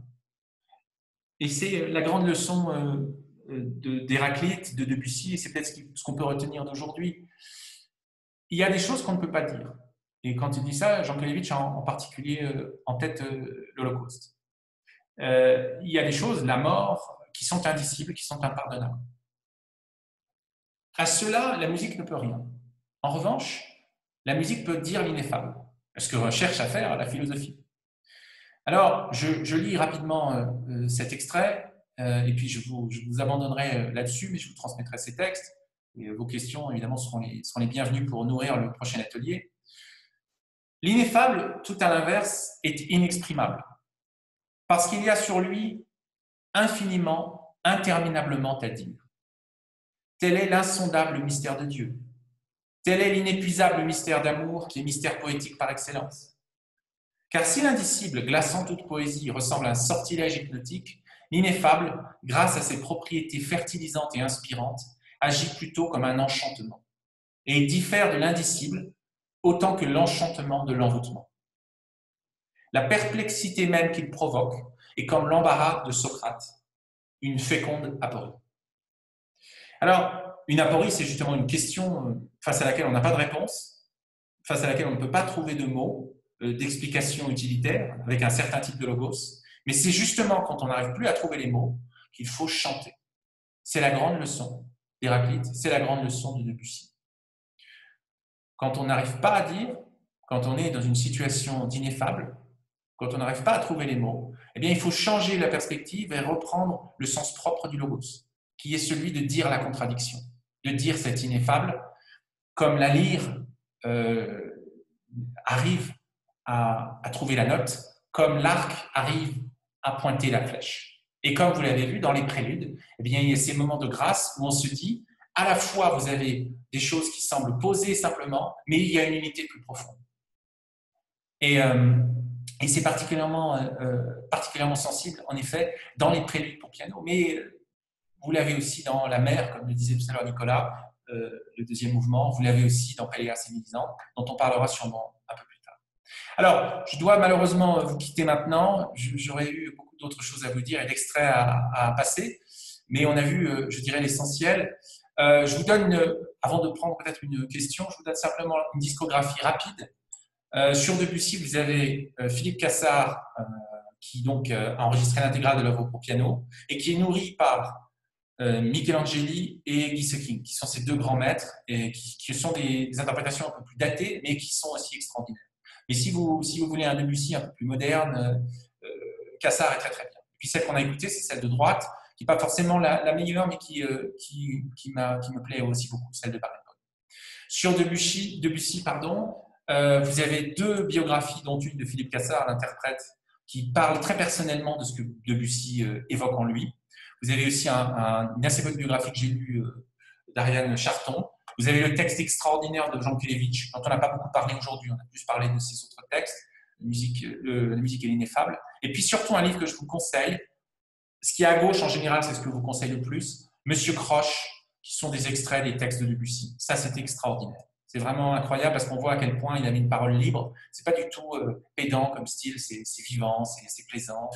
Et c'est la grande leçon d'Héraclite, de Debussy, et c'est peut-être ce qu'on peut retenir d'aujourd'hui. Il y a des choses qu'on ne peut pas dire. Et quand il dit ça, Jankélévitch a en particulier en tête l'Holocauste. Il y a des choses, la mort, qui sont indicibles, qui sont impardonnables. À cela, la musique ne peut rien. En revanche, la musique peut dire l'ineffable, ce que recherche à faire la philosophie. Alors, je lis rapidement cet extrait, et puis je vous abandonnerai là-dessus, mais je vous transmettrai ces textes. Et vos questions, évidemment, seront les bienvenues pour nourrir le prochain atelier. L'ineffable, tout à l'inverse, est inexprimable, parce qu'il y a sur lui infiniment, interminablement à dire. Tel est l'insondable mystère de Dieu. Tel est l'inépuisable mystère d'amour qui est mystère poétique par excellence. Car si l'indicible, glaçant toute poésie, ressemble à un sortilège hypnotique, l'ineffable, grâce à ses propriétés fertilisantes et inspirantes, agit plutôt comme un enchantement et diffère de l'indicible autant que l'enchantement de l'envoûtement. La perplexité même qu'il provoque est comme l'embarras de Socrate, une féconde aporie. Alors, une aporie, c'est justement une question face à laquelle on n'a pas de réponse, face à laquelle on ne peut pas trouver de mots, d'explications utilitaires, avec un certain type de logos, mais c'est justement quand on n'arrive plus à trouver les mots qu'il faut chanter. C'est la grande leçon d'Héraclite, c'est la grande leçon de Debussy. Quand on n'arrive pas à dire, quand on est dans une situation d'ineffable, quand on n'arrive pas à trouver les mots, eh bien, il faut changer la perspective et reprendre le sens propre du logos, qui est celui de dire la contradiction, de dire cet ineffable, comme la lyre arrive à trouver la note, comme l'arc arrive à pointer la flèche. Et comme vous l'avez vu dans les préludes, eh bien, il y a ces moments de grâce où on se dit, à la fois vous avez des choses qui semblent posées simplement, mais il y a une unité plus profonde. Et c'est particulièrement sensible, en effet, dans les préludes pour piano, mais vous l'avez aussi dans La mer, comme le disait tout à l'heure Nicolas, le deuxième mouvement, vous l'avez aussi dans Pelléas et Mélisande, dont on parlera sûrement un peu plus tard. Alors, je dois malheureusement vous quitter maintenant, j'aurais eu beaucoup d'autres choses à vous dire et d'extraits à passer, mais on a vu, je dirais, l'essentiel. Je vous donne, avant de prendre peut-être une question, je vous donne simplement une discographie rapide. Sur Debussy, vous avez Philippe Cassard, qui donc a enregistré l'intégrale de l'œuvre pour piano, et qui est nourri par Michelangeli et Guy Seking, qui sont ces deux grands maîtres, et qui sont des interprétations un peu plus datées, mais qui sont aussi extraordinaires. Mais si vous voulez un Debussy un peu plus moderne, Cassard est très très bien. Et puis celle qu'on a écoutée, c'est celle de droite, qui n'est pas forcément la meilleure, mais qui me plaît aussi beaucoup, celle de Barenboim. Sur Debussy, vous avez deux biographies, dont une de Philippe Cassard, l'interprète, qui parle très personnellement de ce que Debussy évoque en lui. Vous avez aussi une assez bonne biographie que j'ai lue d'Ariane Charton. Vous avez le texte extraordinaire de Jankélévitch, dont on n'a pas beaucoup parlé aujourd'hui, on a plus parlé de ses autres textes, la musique et l'ineffable. Et puis surtout un livre que je vous conseille, ce qui est à gauche en général, c'est ce que je vous conseille le plus, Monsieur Croche, qui sont des extraits des textes de Debussy. Ça, c'est extraordinaire. C'est vraiment incroyable parce qu'on voit à quel point il avait une parole libre. C'est pas du tout pédant comme style, c'est vivant, c'est plaisant.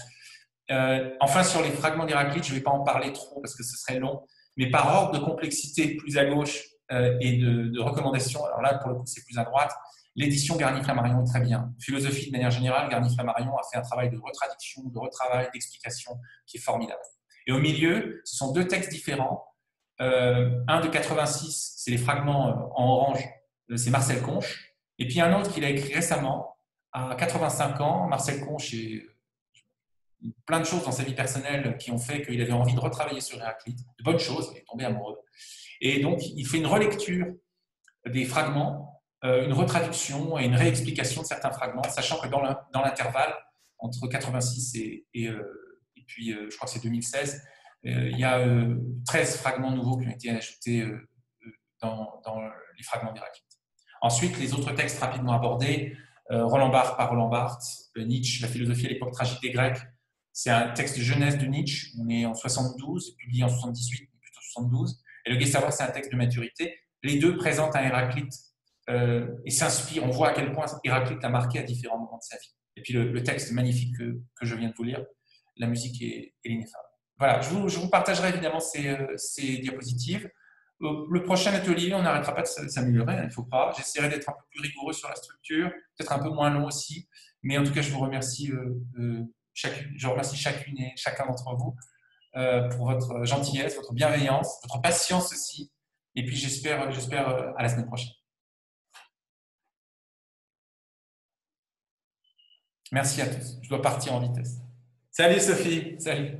Enfin, sur les fragments d'Héraclite, je ne vais pas en parler trop parce que ce serait long, mais par ordre de complexité plus à gauche et de recommandations, alors là, pour le coup, c'est plus à droite, l'édition Garnier-Flammarion est très bien. Philosophie, de manière générale, Garnier-Flammarion a fait un travail de retraduction, de retravail, d'explication qui est formidable. Et au milieu, ce sont deux textes différents. Un de 86, c'est les fragments en orange, c'est Marcel Conche. Et puis un autre qu'il a écrit récemment, à 85 ans. Marcel Conche et plein de choses dans sa vie personnelle qui ont fait qu'il avait envie de retravailler sur Héraclite, de bonnes choses, il est tombé amoureux. Et donc, il fait une relecture des fragments une retraduction et une réexplication de certains fragments, sachant que dans l'intervalle, entre 86 et puis je crois que c'est 2016, il y a 13 fragments nouveaux qui ont été ajoutés dans les fragments d'Héraclite. Ensuite, les autres textes rapidement abordés, Roland Barthes par Roland Barthes, Nietzsche, la philosophie à l'époque tragique des Grecs, c'est un texte de jeunesse de Nietzsche, on est en 72, publié en 78, plutôt 72, et le Gai Savoir, c'est un texte de maturité. Les deux présentent un Héraclite et s'inspirent, on voit à quel point Héraclite l'a marqué à différents moments de sa vie. Et puis le texte magnifique que je viens de vous lire, la musique est l'ineffable. Voilà, je vous partagerai évidemment ces diapositives. Le prochain atelier, on n'arrêtera pas de s'améliorer, il ne faut pas. J'essaierai d'être un peu plus rigoureux sur la structure, peut-être un peu moins long aussi. Mais en tout cas, je vous remercie, je remercie chacune et chacun d'entre vous pour votre gentillesse, votre bienveillance, votre patience aussi. Et puis j'espère à la semaine prochaine. Merci à tous. Je dois partir en vitesse. Salut Sophie, salut.